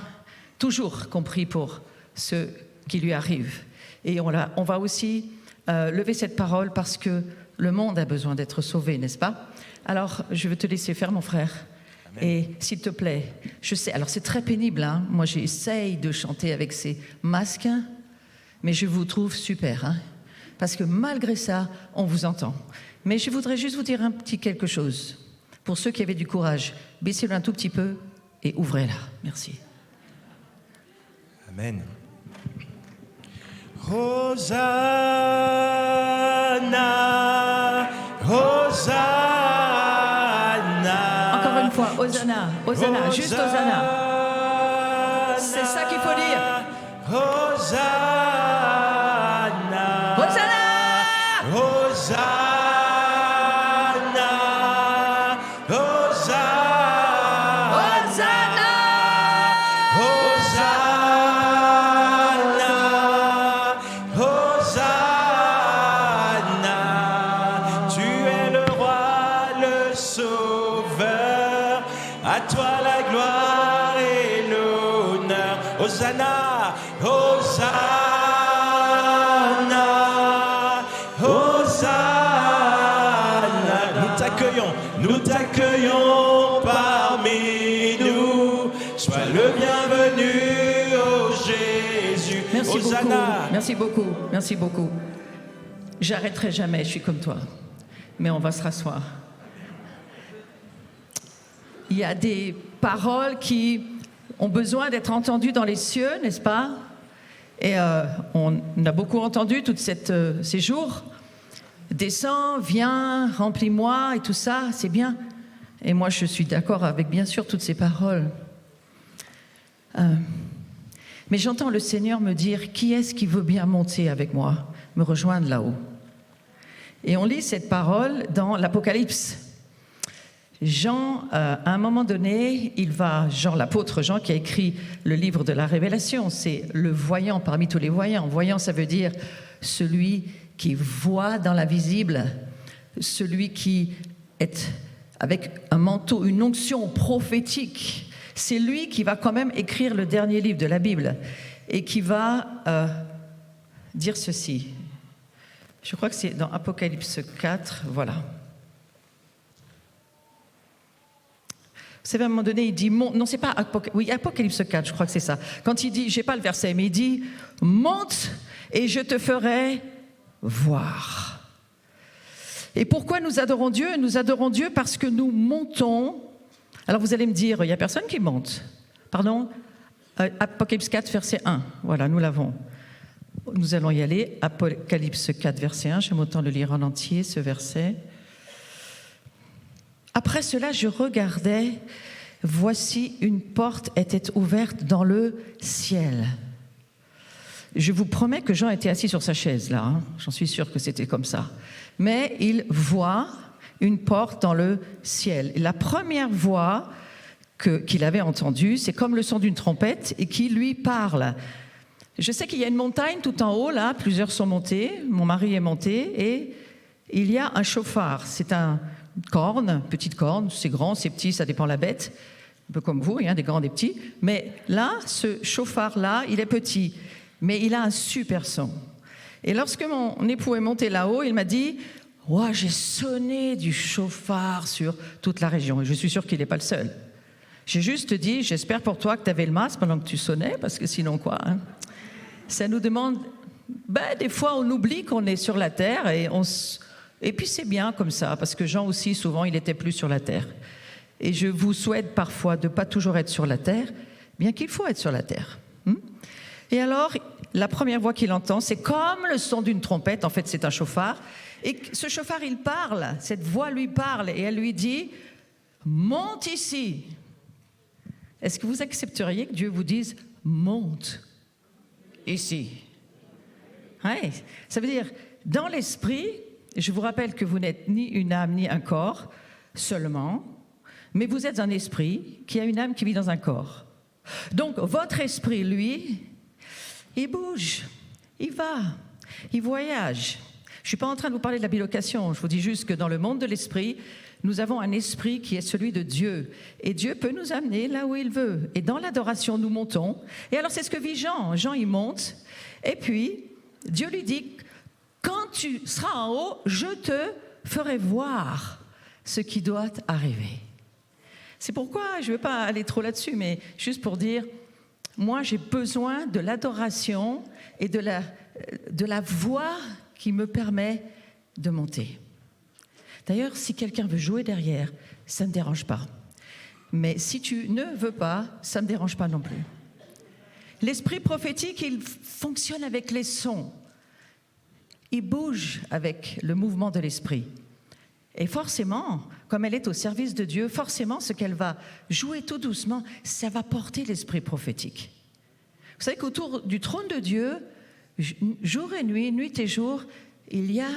toujours compris pour ce qui lui arrive. Et on va aussi lever cette parole parce que le monde a besoin d'être sauvé, n'est-ce pas? Alors, je vais te laisser faire, mon frère. Amen. Et s'il te plaît, je sais, alors c'est très pénible, hein? Moi j'essaye de chanter avec ces masques, mais je vous trouve super, hein? Parce que malgré ça, on vous entend. Mais je voudrais juste vous dire un petit quelque chose. Pour ceux qui avaient du courage, baissez-le un tout petit peu et ouvrez-la. Merci. Amen. Hosanna. Hosanna, Hosanna. Encore une fois, Hosanna, Hosanna, juste Hosanna. C'est ça qu'il faut dire. Hosanna, Hosanna, Hosanna, Hosanna, Hosanna, Hosanna. Tu es le roi, le sauveur. À toi la gloire et l'honneur. Hosanna, Hosanna, Hosanna. Nous t'accueillons parmi nous. Sois le bienvenu, ô Jésus. Merci Hosanna. beaucoup, merci beaucoup, merci beaucoup. J'arrêterai jamais, je suis comme toi. Mais on va se rasseoir. Il y a des paroles qui ont besoin d'être entendues dans les cieux, n'est-ce pas? Et on a beaucoup entendu tous ces jours. Descends, viens, remplis-moi et tout ça, c'est bien. Et moi, je suis d'accord avec, bien sûr, toutes ces paroles. Mais j'entends le Seigneur me dire, qui est-ce qui veut bien monter avec moi, me rejoindre là-haut? Et on lit cette parole dans l'Apocalypse. Jean, à un moment donné, l'apôtre Jean qui a écrit le livre de la Révélation, c'est le voyant parmi tous les voyants. Voyant, ça veut dire celui qui voit dans l'invisible, celui qui est avec un manteau, une onction prophétique. C'est lui qui va quand même écrire le dernier livre de la Bible et qui va dire ceci. Je crois que c'est dans Apocalypse 4, voilà. Vous savez, à un moment donné, il dit, non, c'est pas Apocalypse 4, je crois que c'est ça. Quand il dit, j'ai pas le verset, mais il dit, monte et je te ferai voir. Et pourquoi nous adorons Dieu? Nous adorons Dieu parce que nous montons. Alors vous allez me dire, il n'y a personne qui monte. Pardon? Apocalypse 4, verset 1. Voilà, nous l'avons. Nous allons y aller. Apocalypse 4, verset 1. J'aime autant le lire en entier, ce verset. Après cela, je regardais, voici une porte était ouverte dans le ciel. Je vous promets que Jean était assis sur sa chaise là, hein. J'en suis sûre que c'était comme ça. Mais il voit une porte dans le ciel. Et la première voix qu'il avait entendue, c'est comme le son d'une trompette et qui lui parle. Je sais qu'il y a une montagne tout en haut là, plusieurs sont montés, mon mari est monté et il y a un chauffard. C'est une corne, petite corne, c'est grand, c'est petit, ça dépend la bête, un peu comme vous, il y a des grands, des petits. Mais là, ce chauffard-là, il est petit, mais il a un super son. Et lorsque mon époux est monté là-haut, il m'a dit « Ouah, j'ai sonné du chauffard sur toute la région. » Et je suis sûre qu'il n'est pas le seul. J'ai juste dit « J'espère pour toi que tu avais le masque pendant que tu sonnais, parce que sinon quoi hein? ?» Ça nous demande... des fois, on oublie qu'on est sur la terre et puis c'est bien comme ça, parce que Jean aussi, souvent, il n'était plus sur la terre. Et je vous souhaite parfois de ne pas toujours être sur la terre, bien qu'il faut être sur la terre. Et alors, la première voix qu'il entend, c'est comme le son d'une trompette, en fait c'est un chauffard, et ce chauffard, il parle, cette voix lui parle, et elle lui dit « Monte ici ». Est-ce que vous accepteriez que Dieu vous dise « Monte ici ». Ouais, ça veut dire, dans l'esprit, je vous rappelle que vous n'êtes ni une âme ni un corps seulement, mais vous êtes un esprit qui a une âme qui vit dans un corps. Donc, votre esprit, lui, il bouge, il va, il voyage. Je ne suis pas en train de vous parler de la bilocation, je vous dis juste que dans le monde de l'esprit, nous avons un esprit qui est celui de Dieu. Et Dieu peut nous amener là où il veut. Et dans l'adoration, nous montons. Et alors, c'est ce que vit Jean. Jean, il monte. Et puis, Dieu lui dit, quand tu seras en haut, je te ferai voir ce qui doit arriver. C'est pourquoi, je ne vais pas aller trop là-dessus, mais juste pour dire, moi, j'ai besoin de l'adoration et de la voix qui me permet de monter. D'ailleurs, si quelqu'un veut jouer derrière, ça ne me dérange pas. Mais si tu ne veux pas, ça ne me dérange pas non plus. L'esprit prophétique, il fonctionne avec les sons. il bouge avec le mouvement de l'esprit. Et forcément, comme elle est au service de Dieu, forcément, ce qu'elle va jouer tout doucement, ça va porter l'esprit prophétique. Vous savez qu'autour du trône de Dieu, jour et nuit, nuit et jour, il y a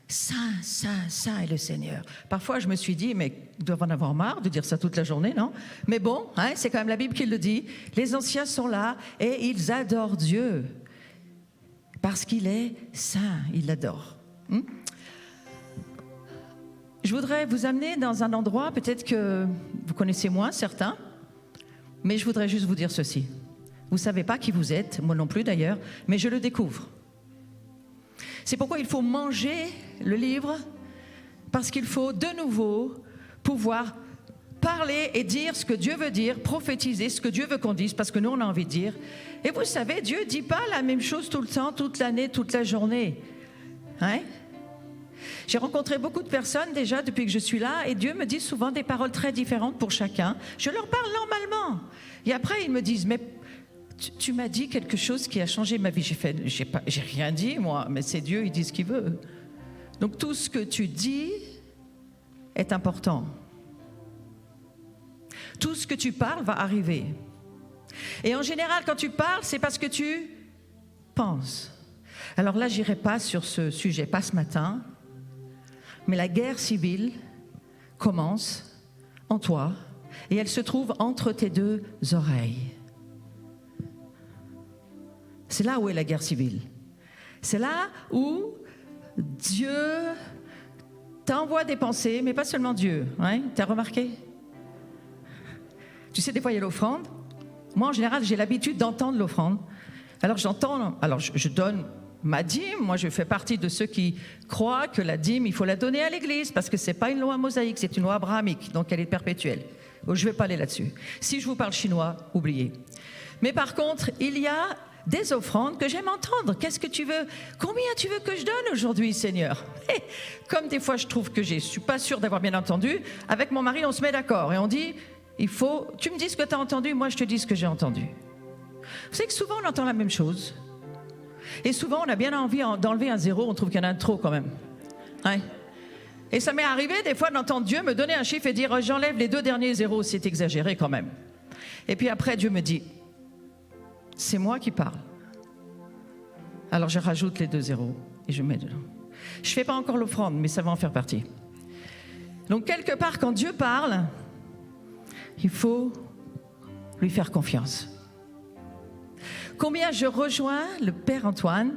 Saint, Saint, Saint est le Seigneur. Parfois, je me suis dit, mais ils doivent en avoir marre de dire ça toute la journée, non? Mais bon, hein, c'est quand même la Bible qui le dit. Les anciens sont là et ils adorent Dieu. Parce qu'il est saint, ils l'adorent. Je voudrais vous amener dans un endroit, peut-être que vous connaissez moins certains, mais je voudrais juste vous dire ceci. Vous ne savez pas qui vous êtes, moi non plus d'ailleurs, mais je le découvre. C'est pourquoi il faut manger le livre, parce qu'il faut de nouveau pouvoir parler et dire ce que Dieu veut dire, prophétiser ce que Dieu veut qu'on dise, parce que nous on a envie de dire. Et vous savez, Dieu ne dit pas la même chose tout le temps, toute l'année, toute la journée. Hein? J'ai rencontré beaucoup de personnes déjà depuis que je suis là, et Dieu me dit souvent des paroles très différentes pour chacun. Je leur parle normalement. Et après, ils me disent, mais tu m'as dit quelque chose qui a changé ma vie. J'ai rien dit, moi, mais c'est Dieu, il dit ce qu'il veut. Donc tout ce que tu dis est important. Tout ce que tu parles va arriver. Et en général, quand tu parles, c'est parce que tu penses. Alors là, j'irai pas sur ce sujet, pas ce matin, mais la guerre civile commence en toi et elle se trouve entre tes deux oreilles. C'est là où est la guerre civile. C'est là où Dieu t'envoie des pensées, mais pas seulement Dieu. Hein? T'as remarqué? Tu sais, des fois, il y a l'offrande. Moi, en général, j'ai l'habitude d'entendre l'offrande. Alors, je donne ma dîme. Moi, je fais partie de ceux qui croient que la dîme, il faut la donner à l'Église, parce que ce n'est pas une loi mosaïque, c'est une loi abrahamique, donc elle est perpétuelle. Je ne vais pas aller là-dessus. Si je vous parle chinois, oubliez. Mais par contre, il y a des offrandes que j'aime entendre. Qu'est-ce que tu veux? Combien tu veux que je donne aujourd'hui, Seigneur? Et comme des fois, je trouve que je ne suis pas sûre d'avoir bien entendu, avec mon mari, on se met d'accord et on dit... tu me dis ce que tu as entendu, moi je te dis ce que j'ai entendu. Vous savez que souvent on entend la même chose. Et souvent on a bien envie d'enlever un zéro, on trouve qu'il y en a un de trop quand même. Ouais. Et ça m'est arrivé des fois d'entendre Dieu me donner un chiffre et dire j'enlève les 2 derniers zéros, c'est exagéré quand même. Et puis après Dieu me dit c'est moi qui parle. Alors je rajoute les 2 zéros et je mets dedans. Je ne fais pas encore l'offrande, mais ça va en faire partie. Donc quelque part quand Dieu parle, il faut lui faire confiance. Combien je rejoins le Père Antoine.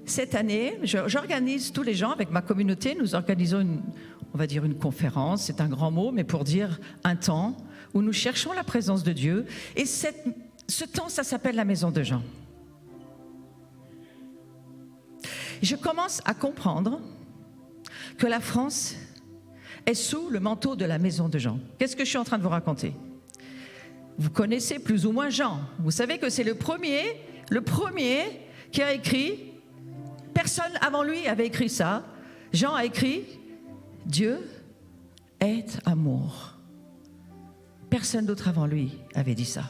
Cette année, j'organise tous les gens avec ma communauté. Nous organisons on va dire une conférence, c'est un grand mot, mais pour dire un temps où nous cherchons la présence de Dieu. Et ce temps, ça s'appelle la Maison de Jean. Je commence à comprendre que la France est sous le manteau de la Maison de Jean. Qu'est-ce que je suis en train de vous raconter? Vous connaissez plus ou moins Jean. Vous savez que c'est le premier qui a écrit, personne avant lui avait écrit ça. Jean a écrit, Dieu est amour. Personne d'autre avant lui avait dit ça.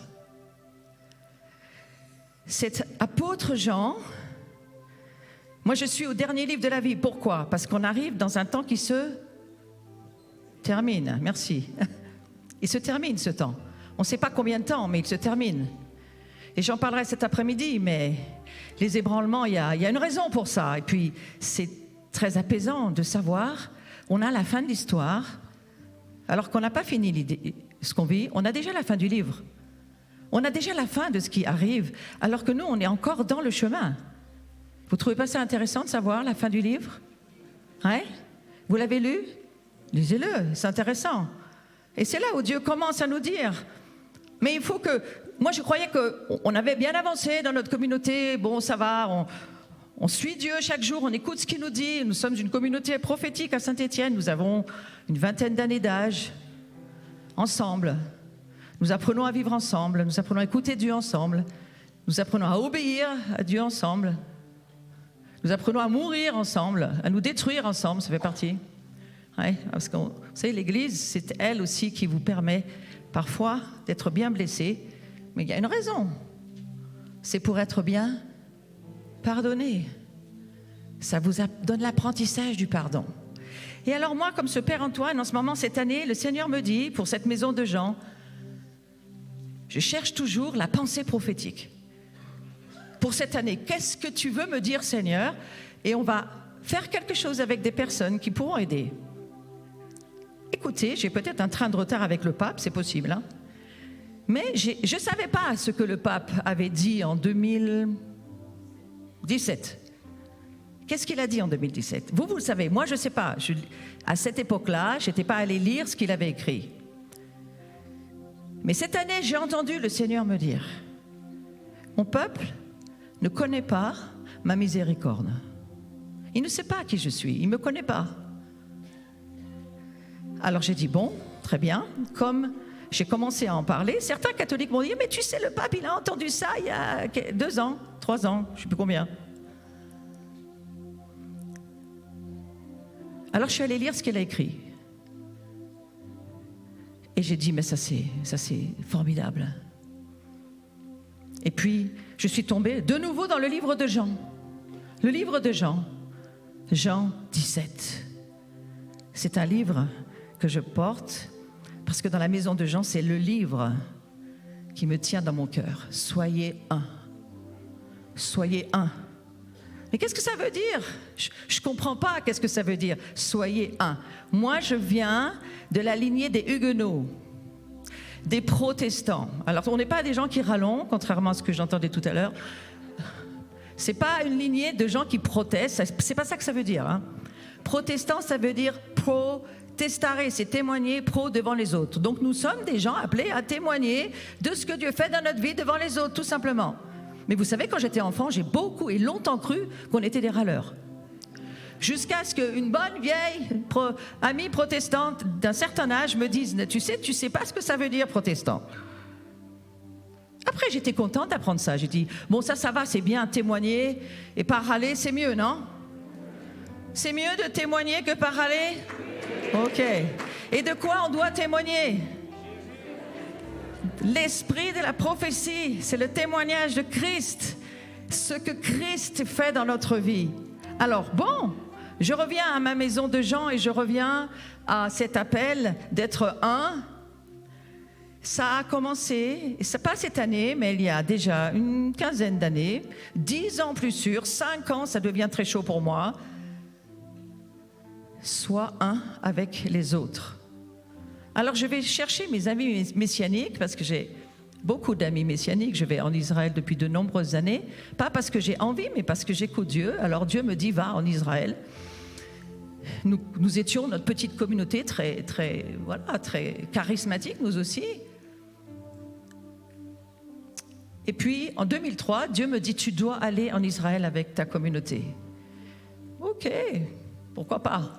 Cet apôtre Jean, moi je suis au dernier livre de la vie. Pourquoi? Parce qu'on arrive dans un temps qui se termine. Merci. Il se termine ce temps. On ne sait pas combien de temps, mais il se termine. Et j'en parlerai cet après-midi, mais les ébranlements, il y a une raison pour ça. Et puis, c'est très apaisant de savoir, on a la fin de l'histoire, alors qu'on n'a pas fini ce qu'on vit, on a déjà la fin du livre. On a déjà la fin de ce qui arrive, alors que nous, on est encore dans le chemin. Vous ne trouvez pas ça intéressant de savoir la fin du livre? Ouais? Vous l'avez lu? Lisez-le, c'est intéressant. Et c'est là où Dieu commence à nous dire. Mais il faut que... Moi, je croyais qu'on avait bien avancé dans notre communauté. Bon, ça va, on suit Dieu chaque jour, on écoute ce qu'il nous dit. Nous sommes une communauté prophétique à Saint-Étienne. Nous avons une 20aine d'années d'âge. Ensemble. Nous apprenons à vivre ensemble. Nous apprenons à écouter Dieu ensemble. Nous apprenons à obéir à Dieu ensemble. Nous apprenons à mourir ensemble, à nous détruire ensemble. Ça fait partie. Ouais, parce que vous savez, l'Église, c'est elle aussi qui vous permet parfois d'être bien blessé, mais il y a une raison. C'est pour être bien pardonné. Ça vous donne l'apprentissage du pardon. Et alors moi, comme ce Père Antoine, en ce moment, cette année, le Seigneur me dit, pour cette maison de gens, je cherche toujours la pensée prophétique. Pour cette année, qu'est-ce que tu veux me dire, Seigneur? Et on va faire quelque chose avec des personnes qui pourront aider. Écoutez, j'ai peut-être un train de retard avec le pape, c'est possible, hein? Mais je ne savais pas ce que le pape avait dit en 2017. Qu'est-ce qu'il a dit en 2017? Vous le savez, moi je ne sais pas. À cette époque-là, je n'étais pas allée lire ce qu'il avait écrit. Mais cette année, j'ai entendu le Seigneur me dire, mon peuple ne connaît pas ma miséricorde. Il ne sait pas qui je suis, il ne me connaît pas. Alors j'ai dit, bon, très bien, comme j'ai commencé à en parler, certains catholiques m'ont dit, mais tu sais, le pape, il a entendu ça il y a 2 ans, 3 ans, je ne sais plus combien. Alors je suis allée lire ce qu'il a écrit. Et j'ai dit, mais ça c'est formidable. Et puis, je suis tombée de nouveau dans le livre de Jean. Le livre de Jean, Jean 17. C'est un livre que je porte parce que dans la maison de Jean, c'est le livre qui me tient dans mon cœur. Soyez un. Soyez un. Mais qu'est-ce que ça veut dire? Je ne comprends pas qu'est-ce que ça veut dire. Soyez un. Moi, je viens de la lignée des Huguenots, des protestants. Alors, on n'est pas des gens qui râlent, contrairement à ce que j'entendais tout à l'heure. Ce n'est pas une lignée de gens qui protestent. Ce n'est pas ça que ça veut dire, hein. Protestant, ça veut dire protestare, c'est témoigner pro devant les autres. Donc, nous sommes des gens appelés à témoigner de ce que Dieu fait dans notre vie devant les autres, tout simplement. Mais vous savez, quand j'étais enfant, j'ai beaucoup et longtemps cru qu'on était des râleurs. Jusqu'à ce qu'une bonne vieille amie protestante d'un certain âge me dise, tu sais pas ce que ça veut dire protestant. Après, j'étais contente d'apprendre ça. J'ai dit, bon, ça va, c'est bien, témoigner et pas râler, c'est mieux, non? C'est mieux de témoigner que par râler? Ok. Et de quoi on doit témoigner? L'esprit de la prophétie, c'est le témoignage de Christ, ce que Christ fait dans notre vie. Alors bon, je reviens à ma maison de gens et je reviens à cet appel d'être un. Ça a commencé, et c'est pas cette année, mais il y a déjà une quinzaine d'années, 10 ans plus sûr, 5 ans, ça devient très chaud pour moi. Sois un avec les autres. Alors je vais chercher mes amis messianiques, parce que j'ai beaucoup d'amis messianiques, je vais en Israël depuis de nombreuses années, pas parce que j'ai envie, mais parce que j'écoute Dieu. Alors Dieu me dit, va en Israël. Nous étions notre petite communauté très charismatique, nous aussi. Et puis en 2003, Dieu me dit, tu dois aller en Israël avec ta communauté. Ok, pourquoi pas?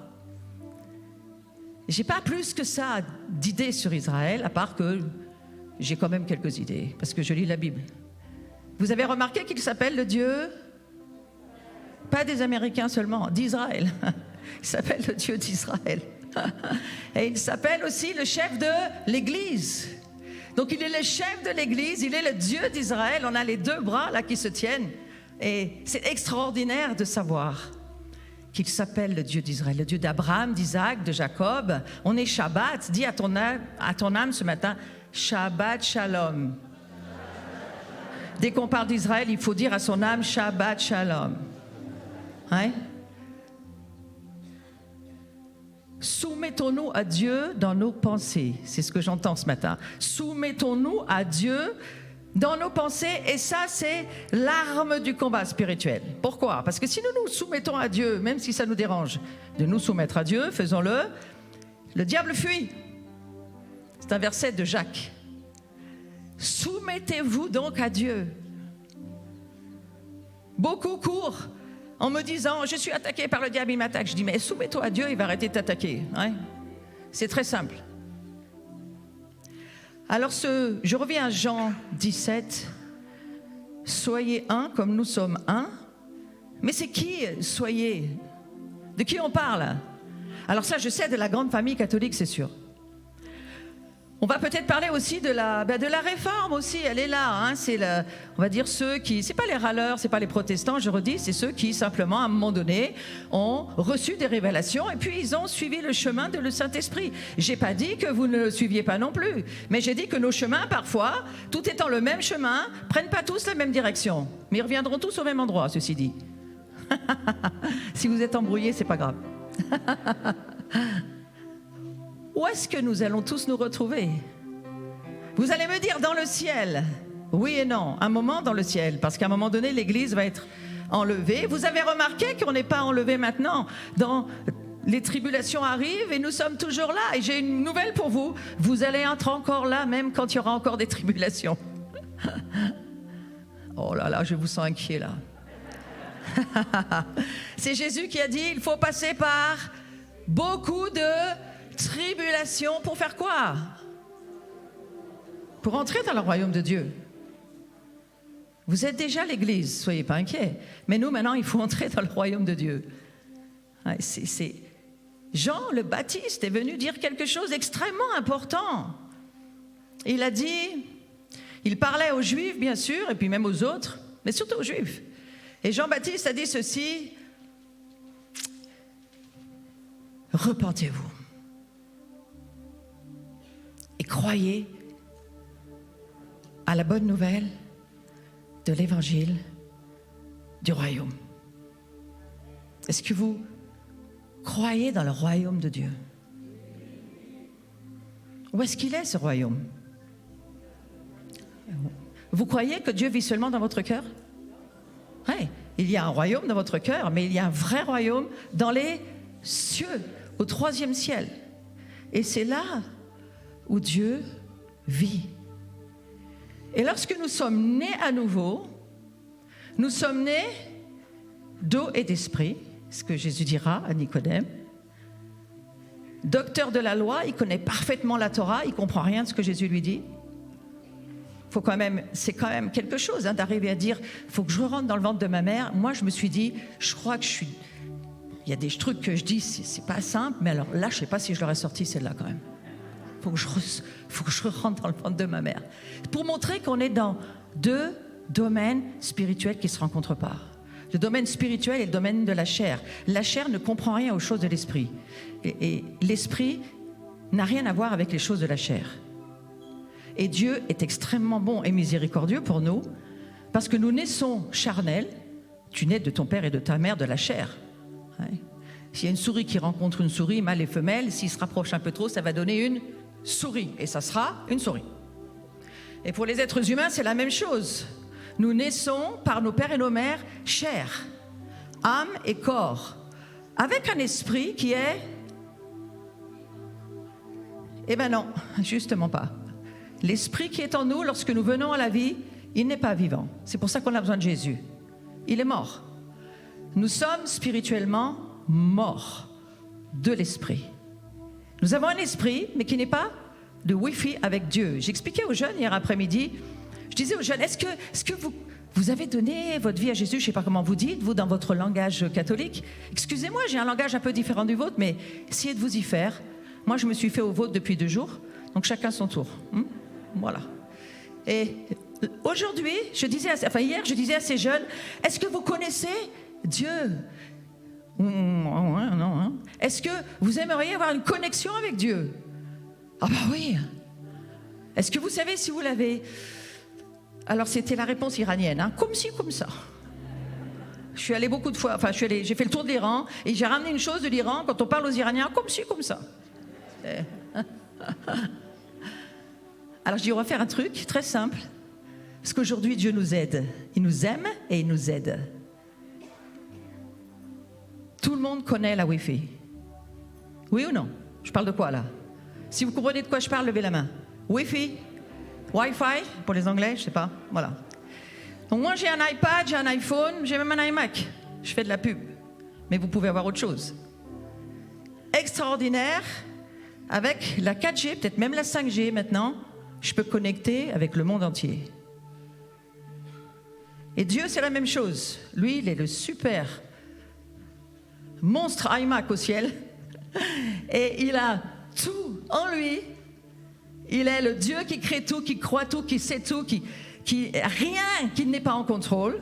J'ai pas plus que ça d'idées sur Israël, à part que j'ai quand même quelques idées, parce que je lis la Bible. Vous avez remarqué qu'il s'appelle le Dieu, pas des Américains seulement, d'Israël. Il s'appelle le Dieu d'Israël. Et il s'appelle aussi le chef de l'Église. Donc il est le chef de l'Église, il est le Dieu d'Israël. On a les 2 bras là qui se tiennent. Et c'est extraordinaire de savoir qu'il s'appelle le Dieu d'Israël, le Dieu d'Abraham, d'Isaac, de Jacob. On est Shabbat. Dis à ton âme ce matin, Shabbat Shalom. Dès qu'on parle d'Israël, il faut dire à son âme, Shabbat Shalom. Hein? Soumettons-nous à Dieu dans nos pensées. C'est ce que j'entends ce matin. Soumettons-nous à Dieu dans nos pensées, et ça, c'est l'arme du combat spirituel. Pourquoi? Parce que si nous nous soumettons à Dieu, même si ça nous dérange de nous soumettre à Dieu, faisons-le, le diable fuit. C'est un verset de Jacques. Soumettez-vous donc à Dieu. Beaucoup courent en me disant, je suis attaqué par le diable, il m'attaque. Je dis, mais soumets-toi à Dieu, il va arrêter de t'attaquer. Hein? C'est très simple. Alors, je reviens à Jean 17. Soyez un comme nous sommes un. Mais c'est qui soyez? De qui on parle? Alors ça, je sais, de la grande famille catholique, c'est sûr. On va peut-être parler aussi de la réforme aussi, elle est là. Hein, on va dire ceux qui, c'est pas les râleurs, c'est pas les protestants, je redis, c'est ceux qui simplement à un moment donné ont reçu des révélations et puis ils ont suivi le chemin de le Saint-Esprit. J'ai pas dit que vous ne le suiviez pas non plus, mais j'ai dit que nos chemins parfois, tout étant le même chemin, prennent pas tous la même direction, mais ils reviendront tous au même endroit, ceci dit. Si vous êtes embrouillés, c'est pas grave. Où est-ce que nous allons tous nous retrouver? Vous allez me dire dans le ciel. Oui et non, un moment dans le ciel, parce qu'à un moment donné, l'Église va être enlevée. Vous avez remarqué qu'on n'est pas enlevé maintenant. Les tribulations arrivent et nous sommes toujours là. Et j'ai une nouvelle pour vous. Vous allez être encore là, même quand il y aura encore des tribulations. Oh là là, je vous sens inquiet là. C'est Jésus qui a dit, il faut passer par beaucoup de tribulation pour faire quoi? Pour entrer dans le royaume de Dieu. Vous êtes déjà l'Église, soyez pas inquiets. Mais nous, maintenant, il faut entrer dans le royaume de Dieu. Jean le Baptiste est venu dire quelque chose d'extrêmement important. Il a dit, il parlait aux Juifs, bien sûr, et puis même aux autres, mais surtout aux Juifs. Et Jean-Baptiste a dit ceci, repentez-vous. Et croyez à la bonne nouvelle de l'évangile du royaume. Est-ce que vous croyez dans le royaume de Dieu? Où est-ce qu'il est, ce royaume? Vous croyez que Dieu vit seulement dans votre cœur? Oui, il y a un royaume dans votre cœur, mais il y a un vrai royaume dans les cieux, au 3e ciel. Et c'est là où Dieu vit. Et lorsque nous sommes nés à nouveau, nous sommes nés d'eau et d'esprit, ce que Jésus dira à Nicodème. Docteur de la loi, il connaît parfaitement la Torah, il ne comprend rien de ce que Jésus lui dit. C'est quand même quelque chose d'arriver à dire, il faut que je rentre dans le ventre de ma mère. Moi, je me suis dit, je crois que il y a des trucs que je dis, c'est pas simple, mais alors là, je ne sais pas si je l'aurais sorti celle-là quand même. Faut que je rentre dans le ventre de ma mère. Pour montrer qu'on est dans 2 domaines spirituels qui ne se rencontrent pas. Le domaine spirituel et le domaine de la chair. La chair ne comprend rien aux choses de l'esprit. Et l'esprit n'a rien à voir avec les choses de la chair. Et Dieu est extrêmement bon et miséricordieux pour nous, parce que nous naissons charnels. Tu nais de ton père et de ta mère de la chair. Ouais. S'il y a une souris qui rencontre une souris, mâle et femelle, s'ils se rapprochent un peu trop, ça va donner une souris. Et ça sera une souris. Et pour les êtres humains, c'est la même chose. Nous naissons par nos pères et nos mères chair, âme et corps, avec un esprit qui est... Eh bien non, justement pas. L'esprit qui est en nous, lorsque nous venons à la vie, il n'est pas vivant. C'est pour ça qu'on a besoin de Jésus. Il est mort. Nous sommes spirituellement morts de l'esprit. Nous avons un esprit, mais qui n'est pas de Wi-Fi avec Dieu. J'expliquais aux jeunes hier après-midi, je disais aux jeunes, est-ce que vous avez donné votre vie à Jésus? Je ne sais pas comment vous dites, vous, dans votre langage catholique. Excusez-moi, j'ai un langage un peu différent du vôtre, mais essayez de vous y faire. Moi, je me suis fait au vôtre depuis 2 jours, donc chacun son tour. Voilà. Et aujourd'hui, hier, je disais à ces jeunes, est-ce que vous connaissez Dieu? Non. Est-ce que vous aimeriez avoir une connexion avec Dieu? Ah bah oui. Est-ce que vous savez si vous l'avez? Alors c'était la réponse iranienne, comme ci, comme ça. Je suis allée beaucoup de fois, j'ai fait le tour de l'Iran et j'ai ramené une chose de l'Iran quand on parle aux Iraniens, comme ci, comme ça. Alors je dis, on va faire un truc très simple, parce qu'aujourd'hui Dieu nous aide. Il nous aime et il nous aide. Tout le monde connaît la Wi-Fi. Oui ou non? Je parle de quoi là? Si vous comprenez de quoi je parle, levez la main. Wi-Fi, Wi-Fi, pour les Anglais, je sais pas. Voilà. Donc moi j'ai un iPad, j'ai un iPhone, j'ai même un iMac. Je fais de la pub. Mais vous pouvez avoir autre chose. Extraordinaire. Avec la 4G, peut-être même la 5G maintenant, je peux connecter avec le monde entier. Et Dieu, c'est la même chose. Lui, il est le super monstre iMac au ciel. Et il a tout en lui. Il est le Dieu qui crée tout, qui croit tout, qui sait tout, qui rien qui n'est pas en contrôle.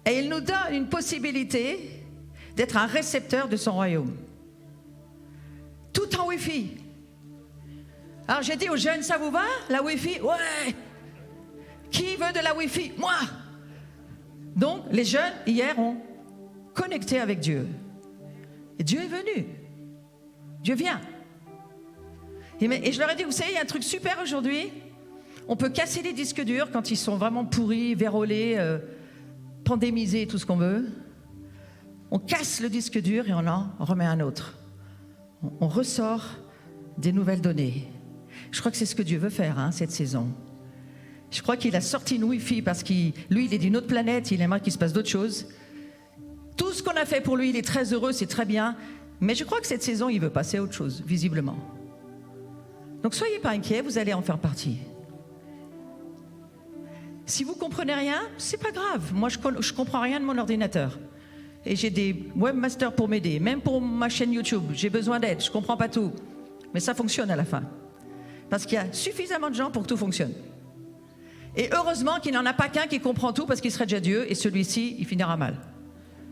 Et il nous donne une possibilité d'être un récepteur de son royaume. Tout en Wi-Fi. Alors j'ai dit aux jeunes, ça vous va, la Wi-Fi? Ouais. Qui veut de la Wi-Fi? Moi. Donc les jeunes, hier, ont connecté avec Dieu. Et Dieu est venu. Dieu vient. Et je leur ai dit, vous savez, il y a un truc super aujourd'hui. On peut casser les disques durs quand ils sont vraiment pourris, vérolés, pandémisés, tout ce qu'on veut. On casse le disque dur et on en remet un autre. On ressort des nouvelles données. Je crois que c'est ce que Dieu veut faire cette saison. Je crois qu'il a sorti une Wi-Fi parce qu'il il est d'une autre planète, il aimerait qu'il se passe d'autres choses. Tout ce qu'on a fait pour lui, il est très heureux, c'est très bien. Mais je crois que cette saison, il veut passer à autre chose, visiblement. Donc soyez pas inquiets, vous allez en faire partie. Si vous comprenez rien, c'est pas grave. Moi, je comprends rien de mon ordinateur. Et j'ai des webmasters pour m'aider. Même pour ma chaîne YouTube, j'ai besoin d'aide. Je comprends pas tout. Mais ça fonctionne à la fin. Parce qu'il y a suffisamment de gens pour que tout fonctionne. Et heureusement qu'il n'y en a pas qu'un qui comprend tout parce qu'il serait déjà Dieu. Et celui-ci, il finira mal.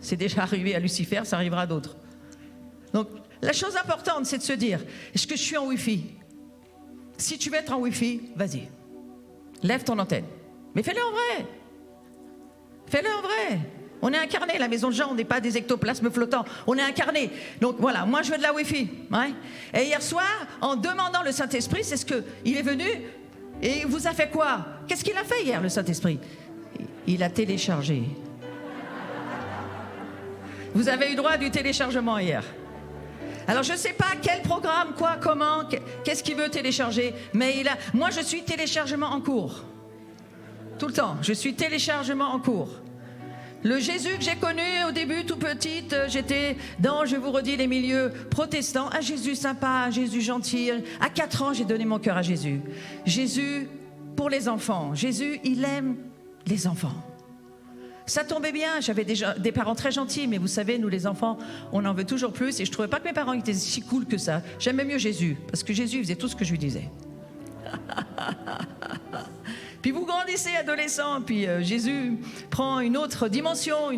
C'est déjà arrivé à Lucifer, ça arrivera à d'autres. Donc, la chose importante, c'est de se dire, est-ce que je suis en Wi-Fi? Si tu veux être en Wi-Fi, vas-y. Lève ton antenne. Mais fais-le en vrai. Fais-le en vrai. On est incarné, la maison de Jean, on n'est pas des ectoplasmes flottants. On est incarné. Donc voilà, moi je veux de la Wi-Fi. Ouais. Et hier soir, en demandant le Saint-Esprit, c'est ce qu'il est venu et il vous a fait quoi? Qu'est-ce qu'il a fait hier, le Saint-Esprit? Il a téléchargé. Vous avez eu droit à du téléchargement hier. Alors je ne sais pas quel programme, quoi, comment, qu'est-ce qu'il veut télécharger, mais moi je suis téléchargement en cours. Tout le temps, je suis téléchargement en cours. Le Jésus que j'ai connu au début, tout petite, j'étais dans, je vous redis, les milieux protestants. Un Jésus sympa, un Jésus gentil. À 4 ans, j'ai donné mon cœur à Jésus. Jésus pour les enfants. Jésus, il aime les enfants. Ça tombait bien, j'avais déjà des parents très gentils, mais vous savez, nous les enfants, on en veut toujours plus. Et je ne trouvais pas que mes parents étaient si cool que ça. J'aimais mieux Jésus, parce que Jésus faisait tout ce que je lui disais. Puis vous grandissez adolescent, puis Jésus prend une autre dimension,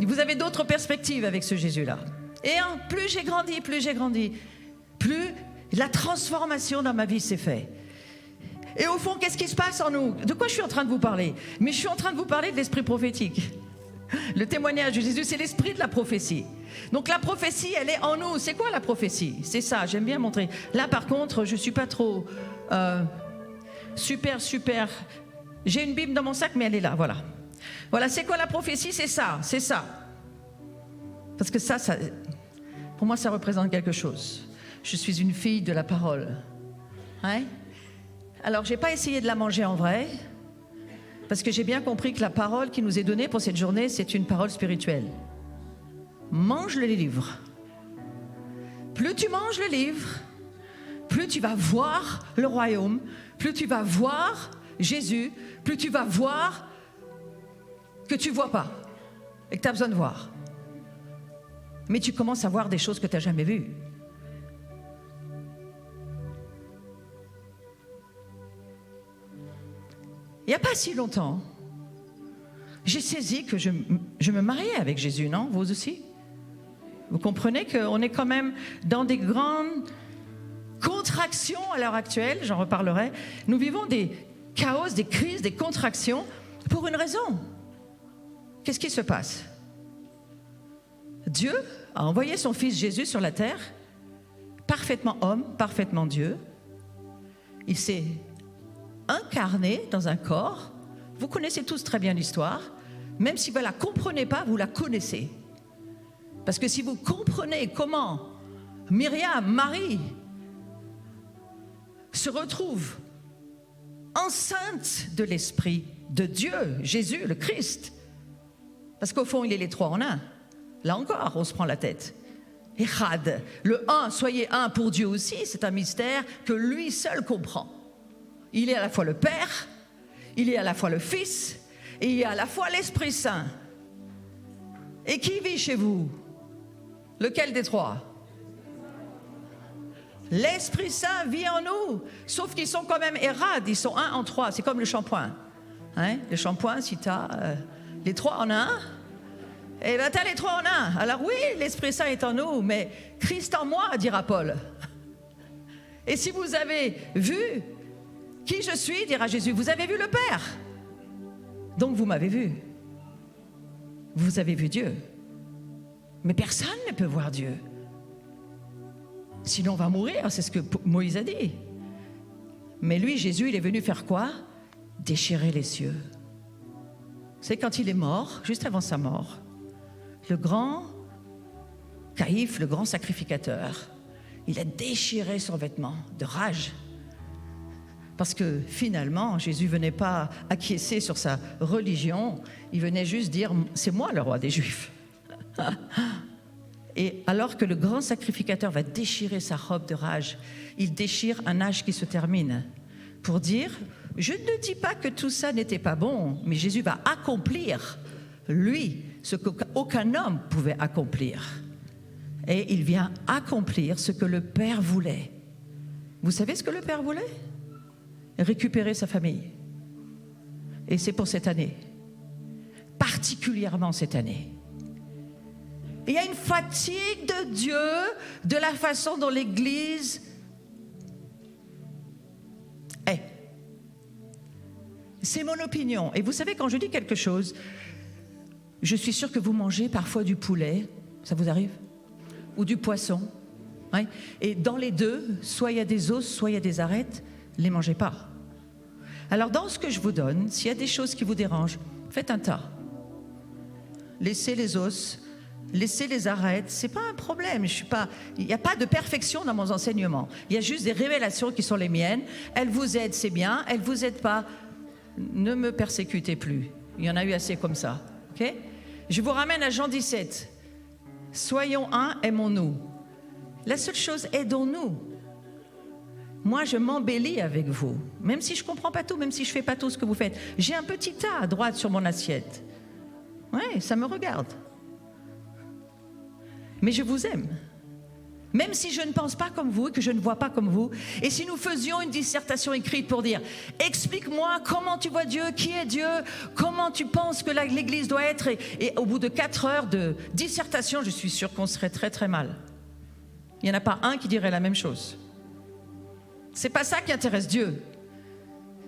vous avez d'autres perspectives avec ce Jésus-là. Et plus j'ai grandi, plus la transformation dans ma vie s'est faite. Et au fond, qu'est-ce qui se passe en nous? De quoi je suis en train de vous parler? Mais je suis en train de vous parler de l'esprit prophétique. Le témoignage de Jésus, c'est l'esprit de la prophétie. Donc la prophétie, elle est en nous. C'est quoi la prophétie? C'est ça, j'aime bien montrer. Là, par contre, je ne suis pas trop... super. J'ai une Bible dans mon sac, mais elle est là, voilà. Voilà, c'est quoi la prophétie? C'est ça. Parce que ça, pour moi, ça représente quelque chose. Je suis une fille de la parole. Hein? Alors, je n'ai pas essayé de la manger en vrai, parce que j'ai bien compris que la parole qui nous est donnée pour cette journée, c'est une parole spirituelle. Mange le livre. Plus tu manges le livre, plus tu vas voir le royaume, plus tu vas voir Jésus, plus tu vas voir que tu ne vois pas et que tu as besoin de voir. Mais tu commences à voir des choses que tu n'as jamais vues. Il n'y a pas si longtemps, j'ai saisi que je me mariais avec Jésus, non? Vous aussi? Vous comprenez qu'on est quand même dans des grandes contractions à l'heure actuelle, j'en reparlerai. Nous vivons des chaos, des crises, des contractions pour une raison. Qu'est-ce qui se passe? Dieu a envoyé son fils Jésus sur la terre, parfaitement homme, parfaitement Dieu. Il s'est incarné dans un corps. Vous connaissez tous très bien l'histoire. Même si vous ne la comprenez pas, vous la connaissez. Parce que si vous comprenez comment Myriam, Marie, se retrouve enceinte de l'Esprit de Dieu, Jésus, le Christ. Parce qu'au fond, il est les trois en un. Là encore, on se prend la tête. Echad, le un, soyez un pour Dieu aussi, c'est un mystère que lui seul comprend. Il est à la fois le Père, il est à la fois le Fils, et il est à la fois l'Esprit Saint. Et qui vit chez vous? Lequel des trois? L'Esprit Saint vit en nous. Sauf qu'ils sont quand même érades, ils sont 1 en 3. C'est comme le shampoing. Hein? Le shampoing, si tu as les 3 en 1, eh bien tu as les 3 en 1. Alors oui, l'Esprit Saint est en nous, mais Christ en moi, dira Paul. Et si vous avez vu qui je suis, dira Jésus, vous avez vu le Père. Donc vous m'avez vu. Vous avez vu Dieu. Mais personne ne peut voir Dieu. Sinon on va mourir, c'est ce que Moïse a dit. Mais lui, Jésus, il est venu faire quoi? Déchirer les cieux. C'est quand il est mort, juste avant sa mort, le grand Caïphe, le grand sacrificateur, il a déchiré son vêtement de rage. Parce que finalement, Jésus ne venait pas acquiescer sur sa religion, il venait juste dire « c'est moi le roi des Juifs ». Et alors que le grand sacrificateur va déchirer sa robe de rage, il déchire un âge qui se termine pour dire « je ne dis pas que tout ça n'était pas bon, mais Jésus va accomplir, lui, ce qu'aucun homme pouvait accomplir. » Et il vient accomplir ce que le Père voulait. Vous savez ce que le Père voulait? Récupérer sa famille. Et c'est pour cette année, particulièrement cette année. Il y a une fatigue de Dieu, de la façon dont l'Église est. C'est mon opinion. Et vous savez, quand je dis quelque chose, je suis sûre que vous mangez parfois du poulet, ça vous arrive? Ou du poisson. Hein? Et dans les deux, soit il y a des os, soit il y a des arêtes, ne les mangez pas. Alors dans ce que je vous donne, s'il y a des choses qui vous dérangent, faites un tas. Laissez les os, laissez les arêtes, c'est pas un problème. Il n'y a pas de perfection dans mon enseignement. Il y a juste des révélations qui sont les miennes. Elles vous aident, c'est bien. Elles vous aident pas, ne me persécutez plus. Il y en a eu assez comme ça. Okay? Je vous ramène à Jean 17. Soyons un, aimons-nous. La seule chose, aidons-nous. Moi, je m'embellis avec vous, même si je ne comprends pas tout, même si je ne fais pas tout ce que vous faites. J'ai un petit tas à droite sur mon assiette. Oui, ça me regarde. Mais je vous aime. Même si je ne pense pas comme vous et que je ne vois pas comme vous. Et si nous faisions une dissertation écrite pour dire « Explique-moi comment tu vois Dieu, qui est Dieu, comment tu penses que l'Église doit être » et au bout de 4 heures de dissertation, je suis sûre qu'on serait très très mal. Il n'y en a pas un qui dirait la même chose. C'est pas ça qui intéresse Dieu.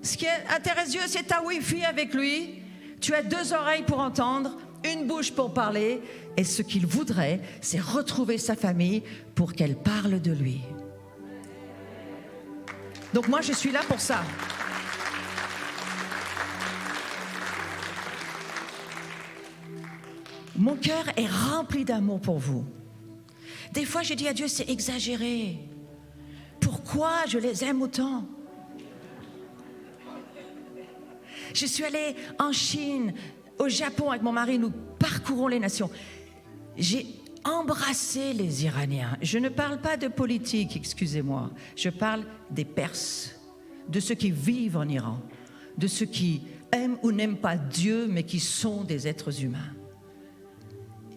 Ce qui intéresse Dieu, c'est ta Wi-Fi avec lui. Tu as 2 oreilles pour entendre, une bouche pour parler. Et ce qu'il voudrait, c'est retrouver sa famille pour qu'elle parle de lui. Donc moi, je suis là pour ça. Mon cœur est rempli d'amour pour vous. Des fois, j'ai dit à Dieu, c'est exagéré. Pourquoi je les aime autant? Je suis allée en Chine, au Japon avec mon mari, nous parcourons les nations. J'ai embrassé les Iraniens. Je ne parle pas de politique, excusez-moi. Je parle des Perses, de ceux qui vivent en Iran, de ceux qui aiment ou n'aiment pas Dieu, mais qui sont des êtres humains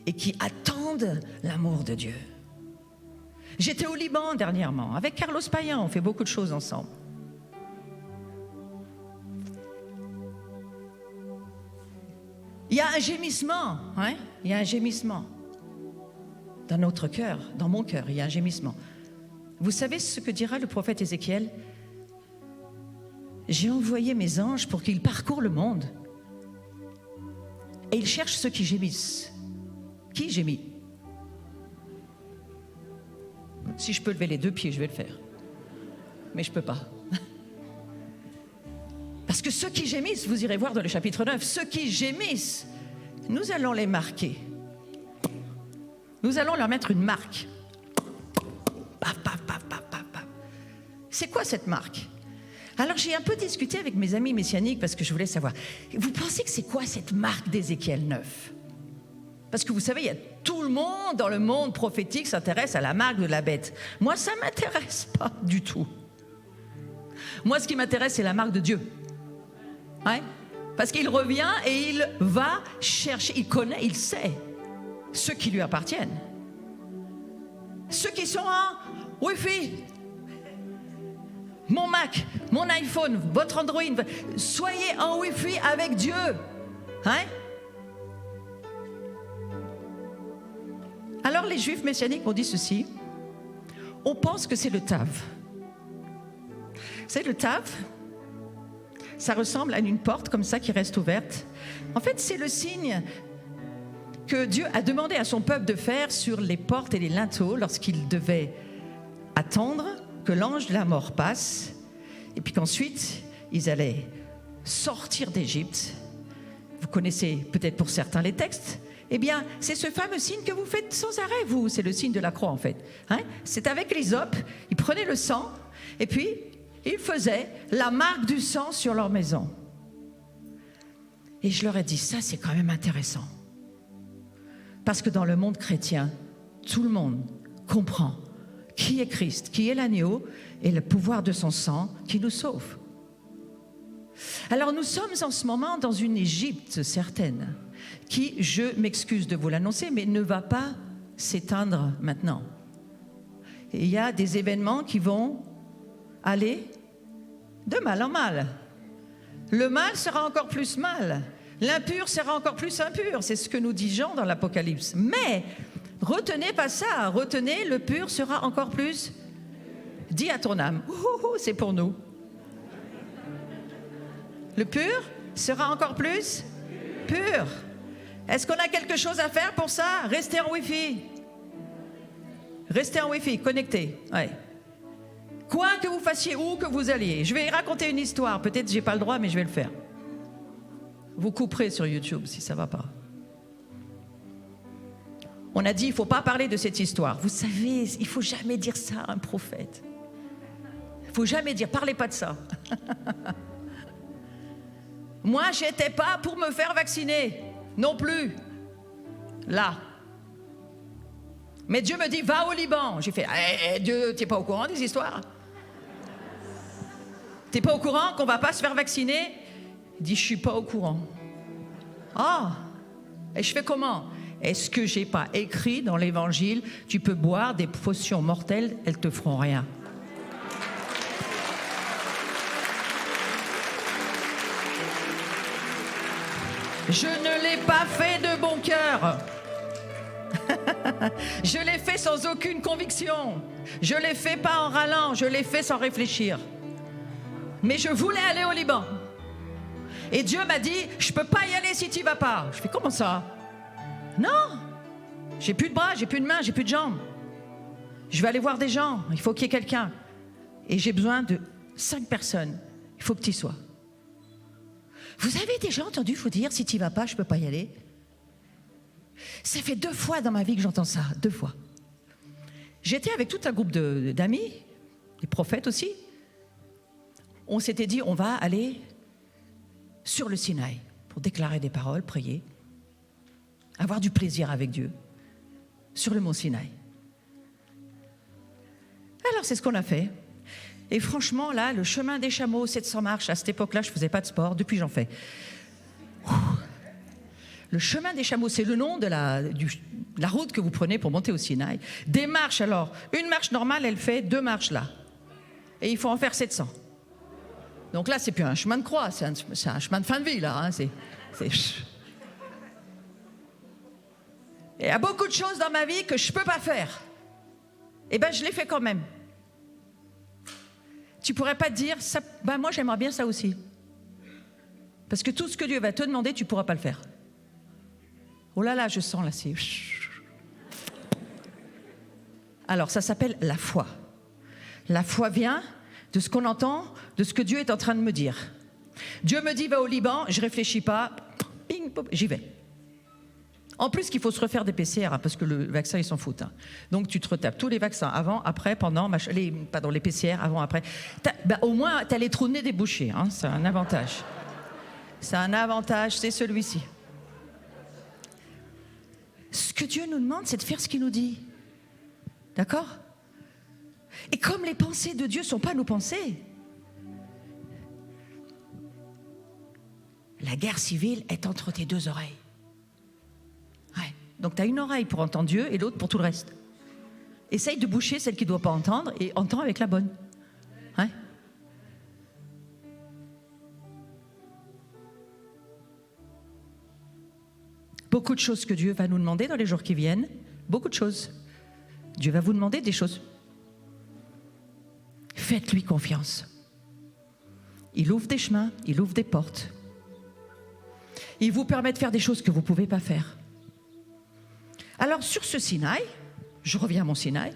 et qui attendent l'amour de Dieu. J'étais au Liban dernièrement, avec Carlos Payan, on fait beaucoup de choses ensemble. Il y a un gémissement, hein? Il y a un gémissement. Dans notre cœur, dans mon cœur, il y a un gémissement. Vous savez ce que dira le prophète Ézéchiel? J'ai envoyé mes anges pour qu'ils parcourent le monde. Et ils cherchent ceux qui gémissent. Qui gémit? Si je peux lever les 2 pieds, je vais le faire. Mais je ne peux pas. Parce que ceux qui gémissent, vous irez voir dans le chapitre 9, ceux qui gémissent, nous allons les marquer. Nous allons leur mettre une marque. Paf, paf, paf, paf, paf, paf. C'est quoi cette marque? Alors j'ai un peu discuté avec mes amis messianiques parce que je voulais savoir, vous pensez que c'est quoi cette marque d'Ézéchiel 9? Parce que vous savez, il y a tout le monde dans le monde prophétique s'intéresse à la marque de la bête. Moi, ça ne m'intéresse pas du tout. Moi, ce qui m'intéresse, c'est la marque de Dieu. Ouais? Parce qu'il revient et il va chercher, il connaît, il sait ceux qui lui appartiennent. Ceux qui sont en Wi-Fi, mon Mac, mon iPhone, votre Android, soyez en Wi-Fi avec Dieu. Hein? Alors les Juifs messianiques m'ont dit ceci. On pense que c'est le Tav. C'est le Tav. Ça ressemble à une porte comme ça qui reste ouverte. En fait, c'est le signe que Dieu a demandé à son peuple de faire sur les portes et les linteaux lorsqu'il devait attendre que l'ange de la mort passe et puis qu'ensuite ils allaient sortir d'Égypte. Vous connaissez peut-être pour certains les textes. Eh bien, c'est ce fameux signe que vous faites sans arrêt, vous. C'est le signe de la croix, en fait. Hein? C'est avec l'hysope, ils prenaient le sang, et puis ils faisaient la marque du sang sur leur maison. Et je leur ai dit, ça, c'est quand même intéressant. Parce que dans le monde chrétien, tout le monde comprend qui est Christ, qui est l'agneau, et le pouvoir de son sang qui nous sauve. Alors, nous sommes en ce moment dans une Égypte certaine, qui, je m'excuse de vous l'annoncer, mais ne va pas s'éteindre maintenant. Et il y a des événements qui vont aller de mal en mal. Le mal sera encore plus mal. L'impur sera encore plus impur. C'est ce que nous dit Jean dans l'Apocalypse. Mais retenez pas ça. Retenez, le pur sera encore plus. Dis à ton âme, c'est pour nous. Le pur sera encore plus pur. Est-ce qu'on a quelque chose à faire pour ça? Restez en Wi-Fi. Restez en Wi-Fi, connectés. Ouais. Quoi que vous fassiez, où que vous alliez. Je vais raconter une histoire. Peut-être que je n'ai pas le droit, mais je vais le faire. Vous couperez sur YouTube si ça ne va pas. On a dit, il ne faut pas parler de cette histoire. Vous savez, il ne faut jamais dire ça à un prophète. Il ne faut jamais dire, parlez pas de ça. Moi, je n'étais pas pour me faire vacciner. Non plus. Là. Mais Dieu me dit, va au Liban. J'ai fait, Dieu, tu n'es pas au courant des histoires? Tu n'es pas au courant qu'on ne va pas se faire vacciner? Il dit, je ne suis pas au courant. Ah, et je fais comment? Est-ce que je n'ai pas écrit dans l'Évangile, tu peux boire des potions mortelles, elles ne te feront rien? Je ne l'ai pas fait de bon cœur. Je l'ai fait sans aucune conviction. Je l'ai fait pas en râlant, je l'ai fait sans réfléchir. Mais je voulais aller au Liban. Et Dieu m'a dit, je peux pas y aller si tu vas pas. Je fais, comment ça? Non, j'ai plus de bras, j'ai plus de mains, j'ai plus de jambes. Je vais aller voir des gens, il faut qu'il y ait quelqu'un. Et j'ai besoin de 5 personnes. Il faut que tu y sois. Vous avez déjà entendu vous dire, si tu n'y vas pas, je ne peux pas y aller? Ça fait 2 fois dans ma vie que j'entends ça, 2 fois. J'étais avec tout un groupe d'amis, des prophètes aussi. On s'était dit, on va aller sur le Sinaï pour déclarer des paroles, prier, avoir du plaisir avec Dieu, sur le mont Sinaï. Alors c'est ce qu'on a fait. Et franchement, là, le chemin des chameaux, 700 marches, à cette époque-là, je ne faisais pas de sport, depuis j'en fais. Le chemin des chameaux, c'est le nom de la route que vous prenez pour monter au Sinaï. Des marches, alors, une marche normale, elle fait 2 marches là. Et il faut en faire 700. Donc là, c'est plus un chemin de croix, c'est un chemin de fin de vie, là. Hein, il y a beaucoup de choses dans ma vie que je ne peux pas faire. Eh bien, je les fais quand même. Tu pourrais pas te dire, ça, ben moi j'aimerais bien ça aussi. Parce que tout ce que Dieu va te demander, tu pourras pas le faire. Oh là là, je sens là, c'est... Alors, ça s'appelle la foi. La foi vient de ce qu'on entend, de ce que Dieu est en train de me dire. Dieu me dit, va au Liban, je réfléchis pas, ping, pop, j'y vais. En plus qu'il faut se refaire des PCR, hein, parce que le vaccin, ils s'en foutent. Hein. Donc tu te retapes tous les vaccins, avant, après, pendant, les PCR, avant, après. Au moins, tu as les trous de nez débouchés, hein, c'est un avantage. C'est un avantage, c'est celui-ci. Ce que Dieu nous demande, c'est de faire ce qu'il nous dit. D'accord? Et comme les pensées de Dieu ne sont pas nos pensées, la guerre civile est entre tes 2 oreilles. Ouais. Donc tu as une oreille pour entendre Dieu et l'autre pour tout le reste. Essaye de boucher celle qui ne doit pas entendre et entends avec la bonne. Ouais. beaucoup de choses que Dieu va nous demander dans les jours qui viennent. Beaucoup de choses. Dieu va vous demander des choses. Faites-lui confiance. Il ouvre des chemins, il ouvre des portes. Il vous permet de faire des choses que vous ne pouvez pas faire. Alors sur ce Sinaï, je reviens à mon Sinaï,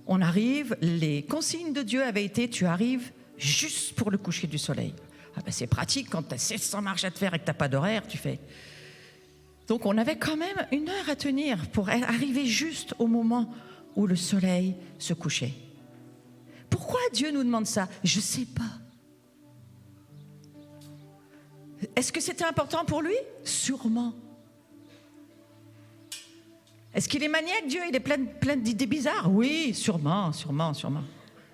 on arrive, les consignes de Dieu avaient été, tu arrives juste pour le coucher du soleil. Ah ben c'est pratique quand tu as 700 marches à te faire et que tu n'as pas d'horaire, tu fais. Donc on avait quand même 1 heure à tenir pour arriver juste au moment où le soleil se couchait. Pourquoi Dieu nous demande ça? Je ne sais pas. Est-ce que c'était important pour lui? Sûrement. Est-ce qu'il est maniaque, Dieu? Il est plein d'idées bizarres? Oui, sûrement.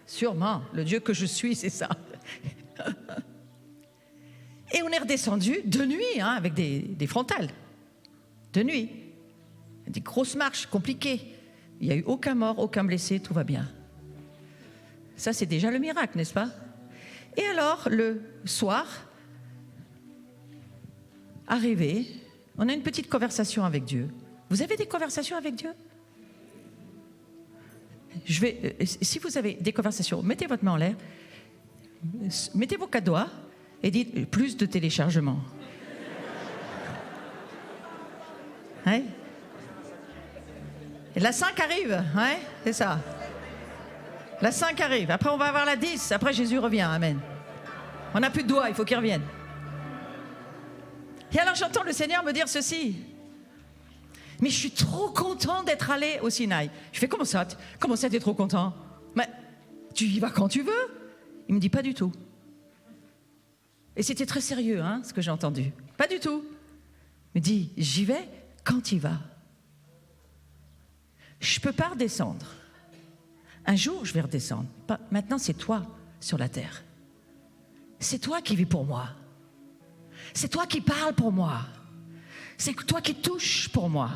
Sûrement. Le Dieu que je suis, c'est ça. Et on est redescendu de nuit, avec des frontales. De nuit. Des grosses marches compliquées. Il n'y a eu aucun mort, aucun blessé, tout va bien. Ça, c'est déjà le miracle, n'est-ce pas? Et alors, le soir, arrivé, on a une petite conversation avec Dieu. Vous avez des conversations avec Dieu? Si vous avez des conversations, mettez votre main en l'air, mettez vos 4 doigts et dites plus de téléchargement. Hein? Et la 5 arrive, hein? C'est ça. La 5 arrive, après on va avoir la 10, après Jésus revient, amen. On n'a plus de doigts, il faut qu'il revienne. Et alors j'entends le Seigneur me dire ceci. Mais je suis trop content d'être allé au Sinaï. Je fais, comment ça, t'es trop content? Mais tu y vas quand tu veux. Il me dit, pas du tout. Et c'était très sérieux, ce que j'ai entendu. Pas du tout. Il me dit, j'y vais quand tu y vas. Je ne peux pas redescendre. Un jour, je vais redescendre. Maintenant, c'est toi sur la terre. C'est toi qui vis pour moi. C'est toi qui parles pour moi. C'est toi qui touches pour moi.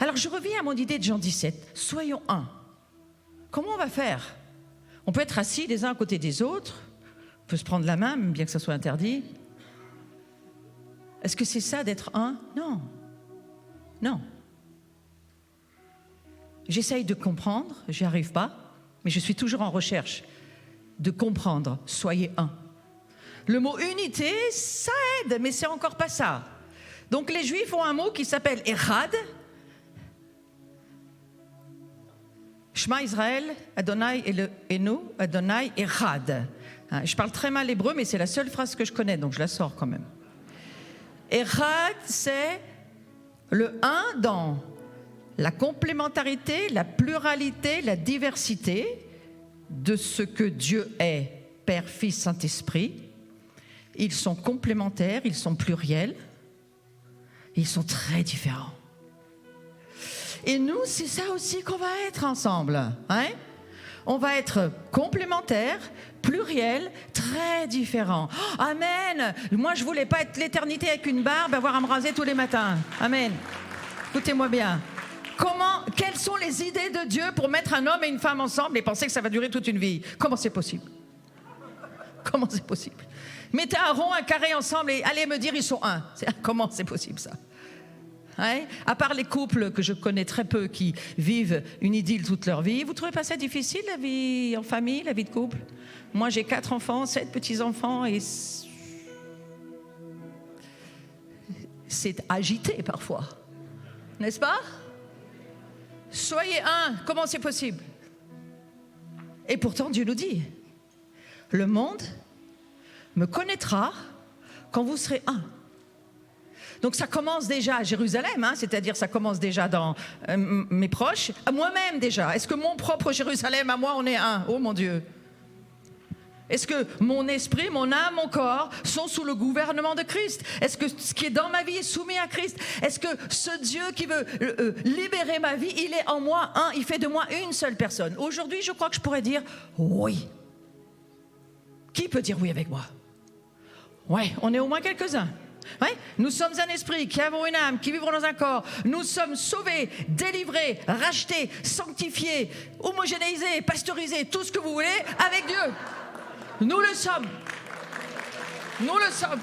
Alors, je reviens à mon idée de Jean 17. Soyons un. Comment on va faire? On peut être assis les uns à côté des autres. On peut se prendre la main, même bien que ça soit interdit. Est-ce que c'est ça d'être un? Non. Non. J'essaye de comprendre, j'y arrive pas, mais je suis toujours en recherche de comprendre. Soyez un. Le mot unité, ça aide, mais c'est encore pas ça. Donc les Juifs ont un mot qui s'appelle Echad. Shema Israël, Adonai Enu, Adonai Echad. Je parle très mal hébreu, mais c'est la seule phrase que je connais, donc je la sors quand même. Echad, c'est le un dans la complémentarité, la pluralité, la diversité de ce que Dieu est, Père, Fils, Saint-Esprit. Ils sont complémentaires, ils sont pluriels, ils sont très différents. Et nous, c'est ça aussi qu'on va être ensemble. On va être complémentaires, pluriels, très différents. Oh, amen. Moi, je ne voulais pas être l'éternité avec une barbe, avoir à me raser tous les matins. Amen. Écoutez-moi bien. Quelles sont les idées de Dieu pour mettre un homme et une femme ensemble et penser que ça va durer toute une vie? Comment c'est possible? Comment c'est possible? Mettez un rond, un carré ensemble et allez me dire ils sont un. Comment c'est possible ça? À part les couples que je connais très peu qui vivent une idylle toute leur vie, vous ne trouvez pas ça difficile, la vie en famille, la vie de couple? Moi j'ai 4 enfants, 7 petits-enfants et c'est agité parfois, n'est-ce pas? Soyez un, comment c'est possible? Et pourtant Dieu nous dit, le monde me connaîtra quand vous serez un. Donc ça commence déjà à Jérusalem, c'est-à-dire ça commence déjà dans mes proches, à moi-même déjà. Est-ce que mon propre Jérusalem, à moi, on est un? Oh mon Dieu! Est-ce que mon esprit, mon âme, mon corps sont sous le gouvernement de Christ? Est-ce que ce qui est dans ma vie est soumis à Christ? Est-ce que ce Dieu qui veut libérer ma vie, il est en moi un, il fait de moi une seule personne? Aujourd'hui, je crois que je pourrais dire oui. Qui peut dire oui avec moi? Ouais, on est au moins quelques-uns. Ouais, nous sommes un esprit qui avons une âme, qui vivons dans un corps. Nous sommes sauvés, délivrés, rachetés, sanctifiés, homogénéisés, pasteurisés, tout ce que vous voulez, avec Dieu. Nous le sommes. Nous le sommes.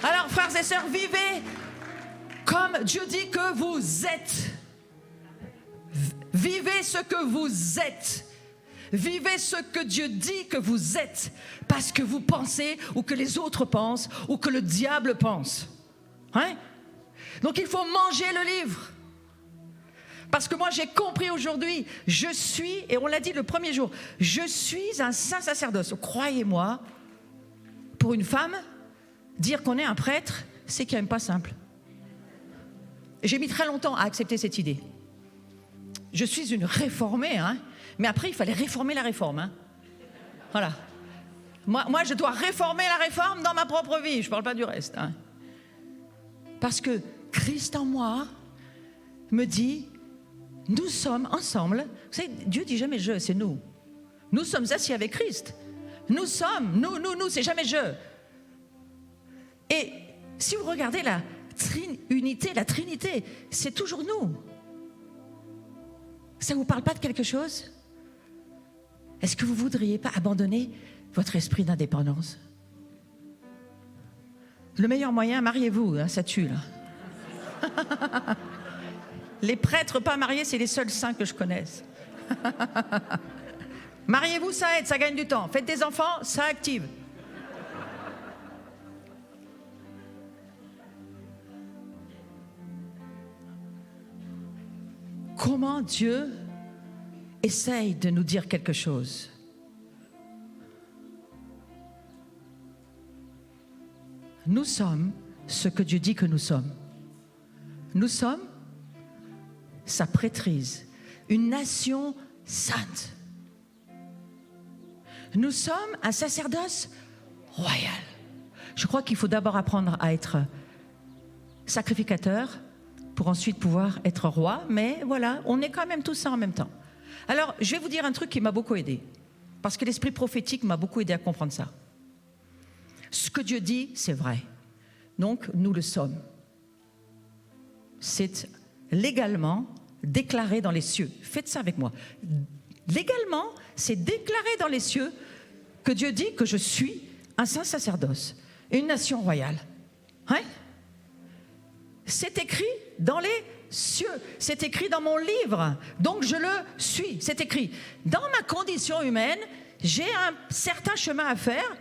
Alors, frères et sœurs, vivez comme Dieu dit que vous êtes. Vivez ce que vous êtes. Vivez ce que Dieu dit que vous êtes. Parce que vous pensez, ou que les autres pensent, ou que le diable pense. Hein? Donc il faut manger le livre. Parce que moi j'ai compris aujourd'hui, je suis, et on l'a dit le premier jour, je suis un saint sacerdoce. Croyez-moi, pour une femme, dire qu'on est un prêtre, c'est quand même pas simple. J'ai mis très longtemps à accepter cette idée. Je suis une réformée, hein, mais après il fallait réformer la réforme. Hein. Voilà. Moi, je dois réformer la réforme dans ma propre vie, je ne parle pas du reste. Hein. Parce que Christ en moi me dit, nous sommes ensemble. Vous savez, Dieu dit jamais je, c'est nous. Nous sommes assis avec Christ. Nous sommes, nous, c'est jamais je. Et si vous regardez la Trinité, c'est toujours nous. Ça ne vous parle pas de quelque chose? Est-ce que vous ne voudriez pas abandonner votre esprit d'indépendance? Le meilleur moyen, mariez-vous, hein, ça tue là. Les prêtres pas mariés, c'est les seuls saints que je connaisse. Mariez-vous, ça aide, ça gagne du temps. Faites des enfants, ça active. Comment Dieu essaye de nous dire quelque chose? Nous sommes ce que Dieu dit que nous sommes. Nous sommes sa prêtrise, une nation sainte. Nous sommes un sacerdoce royal. Je crois qu'il faut d'abord apprendre à être sacrificateur pour ensuite pouvoir être roi, mais voilà, on est quand même tout ça en même temps. Alors, je vais vous dire un truc qui m'a beaucoup aidé, parce que l'esprit prophétique m'a beaucoup aidé à comprendre ça. Ce que Dieu dit, c'est vrai. Donc, nous le sommes. C'est légalement déclaré dans les cieux. Faites ça avec moi. Légalement, c'est déclaré dans les cieux que Dieu dit que je suis un saint sacerdoce, une nation royale. Hein? C'est écrit dans les cieux. C'est écrit dans mon livre. Donc, je le suis. C'est écrit. Dans ma condition humaine, j'ai un certain chemin à faire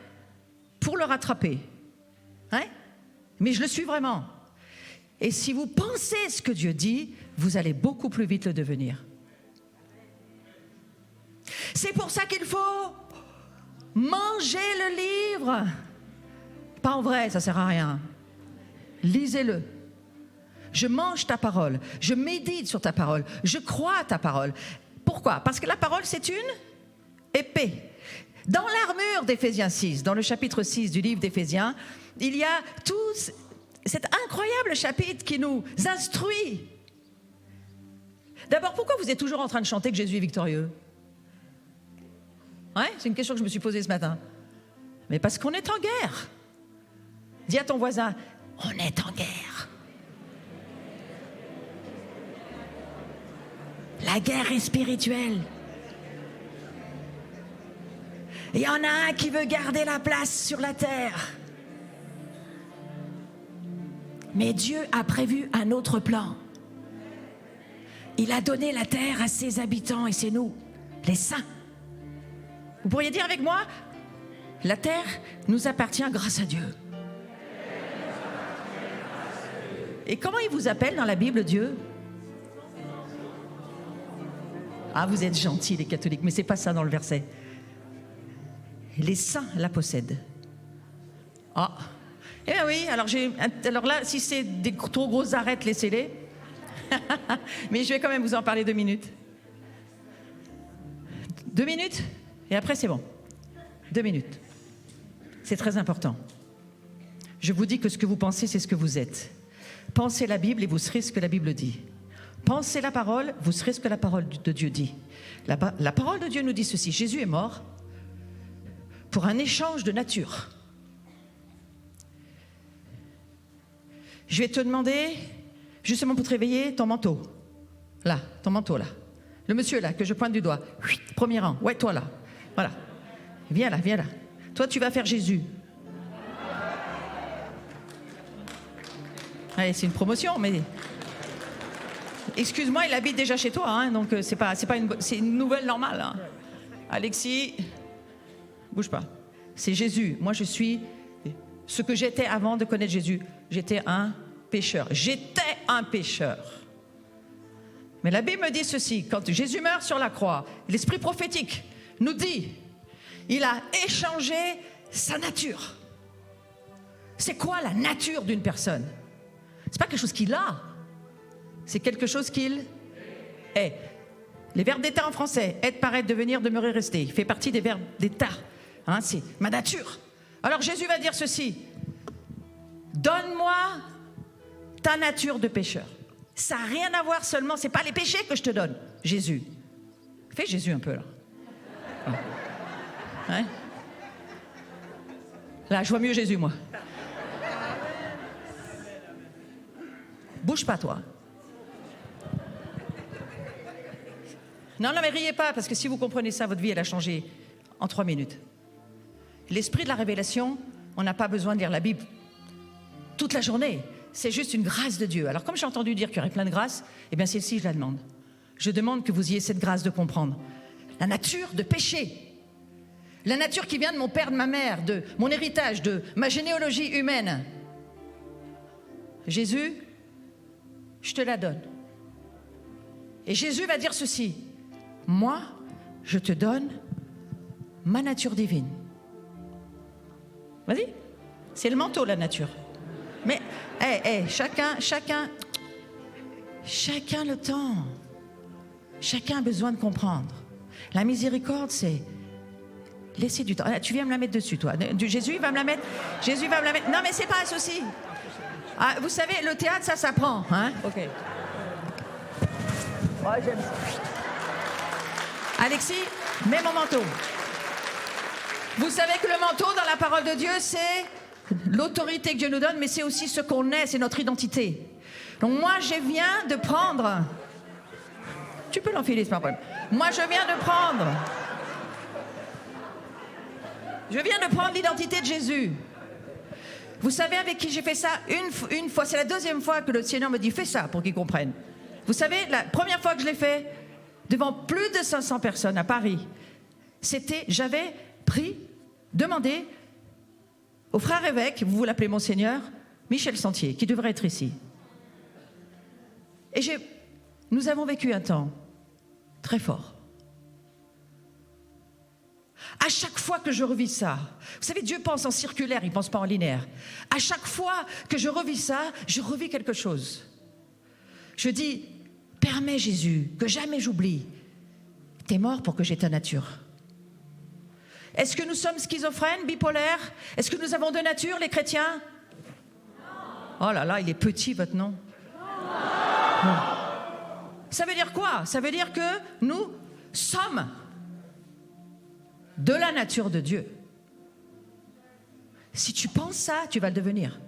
pour le rattraper. Hein? Mais je le suis vraiment. Et si vous pensez ce que Dieu dit, vous allez beaucoup plus vite le devenir. C'est pour ça qu'il faut manger le livre. Pas en vrai, ça ne sert à rien. Lisez-le. Je mange ta parole. Je médite sur ta parole. Je crois à ta parole. Pourquoi? Parce que la parole, c'est une épée. Dans l'armure d'Éphésiens 6, dans le chapitre 6 du livre d'Éphésiens, il y a tout cet incroyable chapitre qui nous instruit. D'abord, pourquoi vous êtes toujours en train de chanter que Jésus est victorieux? Ouais, c'est une question que je me suis posée ce matin. Mais parce qu'on est en guerre. Dis à ton voisin, on est en guerre. La guerre est spirituelle. Il y en a un qui veut garder la place sur la terre. Mais Dieu a prévu un autre plan. Il a donné la terre à ses habitants et c'est nous, les saints. Vous pourriez dire avec moi, la terre nous appartient grâce à Dieu. Et comment il vous appelle dans la Bible, Dieu? Ah, vous êtes gentils les catholiques, mais c'est pas ça dans le verset. Les saints la possèdent. Ah, eh bien oui, alors là, si c'est des trop grosses arêtes, laissez-les. Mais je vais quand même vous en parler 2 minutes. 2 minutes, et après c'est bon. 2 minutes. C'est très important. Je vous dis que ce que vous pensez, c'est ce que vous êtes. Pensez la Bible et vous serez ce que la Bible dit. Pensez la parole, vous serez ce que la parole de Dieu dit. La parole de Dieu nous dit ceci. Jésus est mort pour un échange de nature. Je vais te demander, justement pour te réveiller, ton manteau. Là, ton manteau là. Le monsieur là, que je pointe du doigt. Premier rang. Ouais, toi là. Voilà. Viens là, viens là. Toi, tu vas faire Jésus. Allez, c'est une promotion, mais... Excuse-moi, il habite déjà chez toi, hein, donc c'est une nouvelle normale. Hein. Alexis, bouge pas. C'est Jésus. Moi, je suis ce que j'étais avant de connaître Jésus. J'étais un pécheur. J'étais un pécheur. Mais la Bible me dit ceci. Quand Jésus meurt sur la croix, l'esprit prophétique nous dit, il a échangé sa nature. C'est quoi la nature d'une personne? C'est pas quelque chose qu'il a. C'est quelque chose qu'il est. Les verbes d'état en français, être, paraître, devenir, demeurer, rester. Il fait partie des verbes d'état. Hein, c'est ma nature. Alors Jésus va dire ceci. Donne-moi ta nature de pécheur. Ça n'a rien à voir seulement, c'est pas les péchés que je te donne. Jésus. Fais Jésus un peu là. Hein? Là, je vois mieux Jésus, moi. Bouge pas, toi. Non, mais riez pas, parce que si vous comprenez ça, votre vie, elle a changé en 3 minutes. L'esprit de la révélation, on n'a pas besoin de lire la Bible toute la journée. C'est juste une grâce de Dieu. Alors, comme j'ai entendu dire qu'il y aurait plein de grâces, eh bien, celle-ci, je la demande. Je demande que vous ayez cette grâce de comprendre la nature de péché. La nature qui vient de mon père, de ma mère, de mon héritage, de ma généalogie humaine. Jésus, je te la donne. Et Jésus va dire ceci. Moi, je te donne ma nature divine. Vas-y. C'est le manteau, la nature. Mais, chacun le temps. Chacun a besoin de comprendre. La miséricorde, c'est laisser du temps. Tu viens me la mettre dessus, toi. Jésus va me la mettre. Jésus va me la mettre. Non, mais c'est pas un souci. Ah, vous savez, le théâtre, ça s'apprend. Hein? Ok. Ouais, j'aime ça. Alexis, mets mon manteau. Vous savez que le manteau, dans la parole de Dieu, c'est l'autorité que Dieu nous donne, mais c'est aussi ce qu'on est, c'est notre identité. Donc moi, je viens de prendre... Tu peux l'enfiler, c'est pas un problème. Moi, je viens de prendre l'identité de Jésus. Vous savez avec qui j'ai fait ça une fois. C'est la deuxième fois que le Seigneur me dit, fais ça pour qu'ils comprennent. Vous savez, la première fois que je l'ai fait, devant plus de 500 personnes à Paris, j'avais demandé au frère évêque, vous l'appelez Monseigneur, Michel Sentier, qui devrait être ici. Et nous avons vécu un temps très fort. À chaque fois que je revis ça, vous savez, Dieu pense en circulaire, il ne pense pas en linéaire. À chaque fois que je revis ça, je revis quelque chose. Je dis, permets Jésus, que jamais j'oublie. T'es mort pour que j'aie ta nature. Est-ce que nous sommes schizophrènes, bipolaires? Est-ce que nous avons deux natures, les chrétiens? Oh là là, il est petit votre nom. Non. Ça veut dire quoi? Ça veut dire que nous sommes de la nature de Dieu. Si tu penses ça, tu vas le devenir.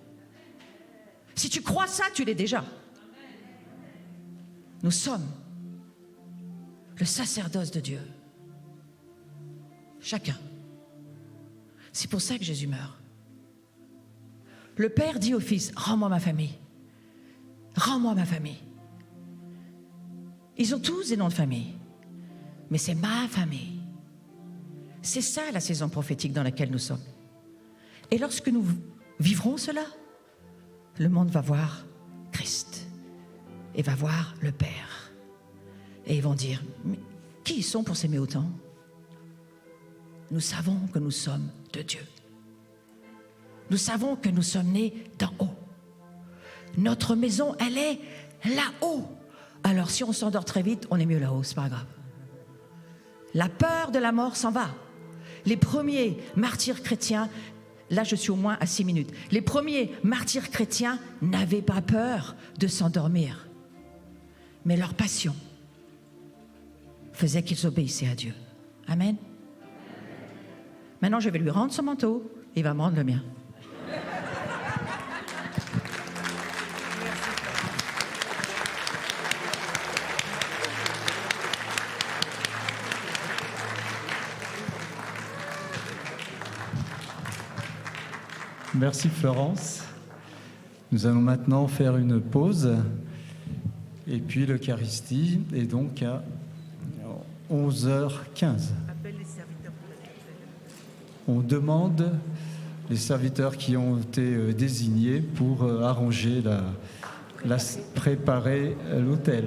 Si tu crois ça, tu l'es déjà. Nous sommes le sacerdoce de Dieu. Chacun. C'est pour ça que Jésus meurt. Le Père dit au Fils, rends-moi ma famille. Rends-moi ma famille. Ils ont tous des noms de famille. Mais c'est ma famille. C'est ça la saison prophétique dans laquelle nous sommes. Et lorsque nous vivrons cela, le monde va voir Christ et va voir le Père. Et ils vont dire, mais qui ils sont pour s'aimer autant? Nous savons que nous sommes de Dieu. Nous savons que nous sommes nés d'en haut. Notre maison, elle est là-haut. Alors si on s'endort très vite, on est mieux là-haut, c'est pas grave. La peur de la mort s'en va. Les premiers martyrs chrétiens, là je suis au moins à 6 minutes, les premiers martyrs chrétiens n'avaient pas peur de s'endormir. Mais leur passion faisait qu'ils obéissaient à Dieu. Amen. Maintenant je vais lui rendre son manteau, il va me rendre le mien. Merci Florence. Nous allons maintenant faire une pause. Et puis l'Eucharistie est donc à 11h15. On demande les serviteurs qui ont été désignés pour arranger préparer l'autel.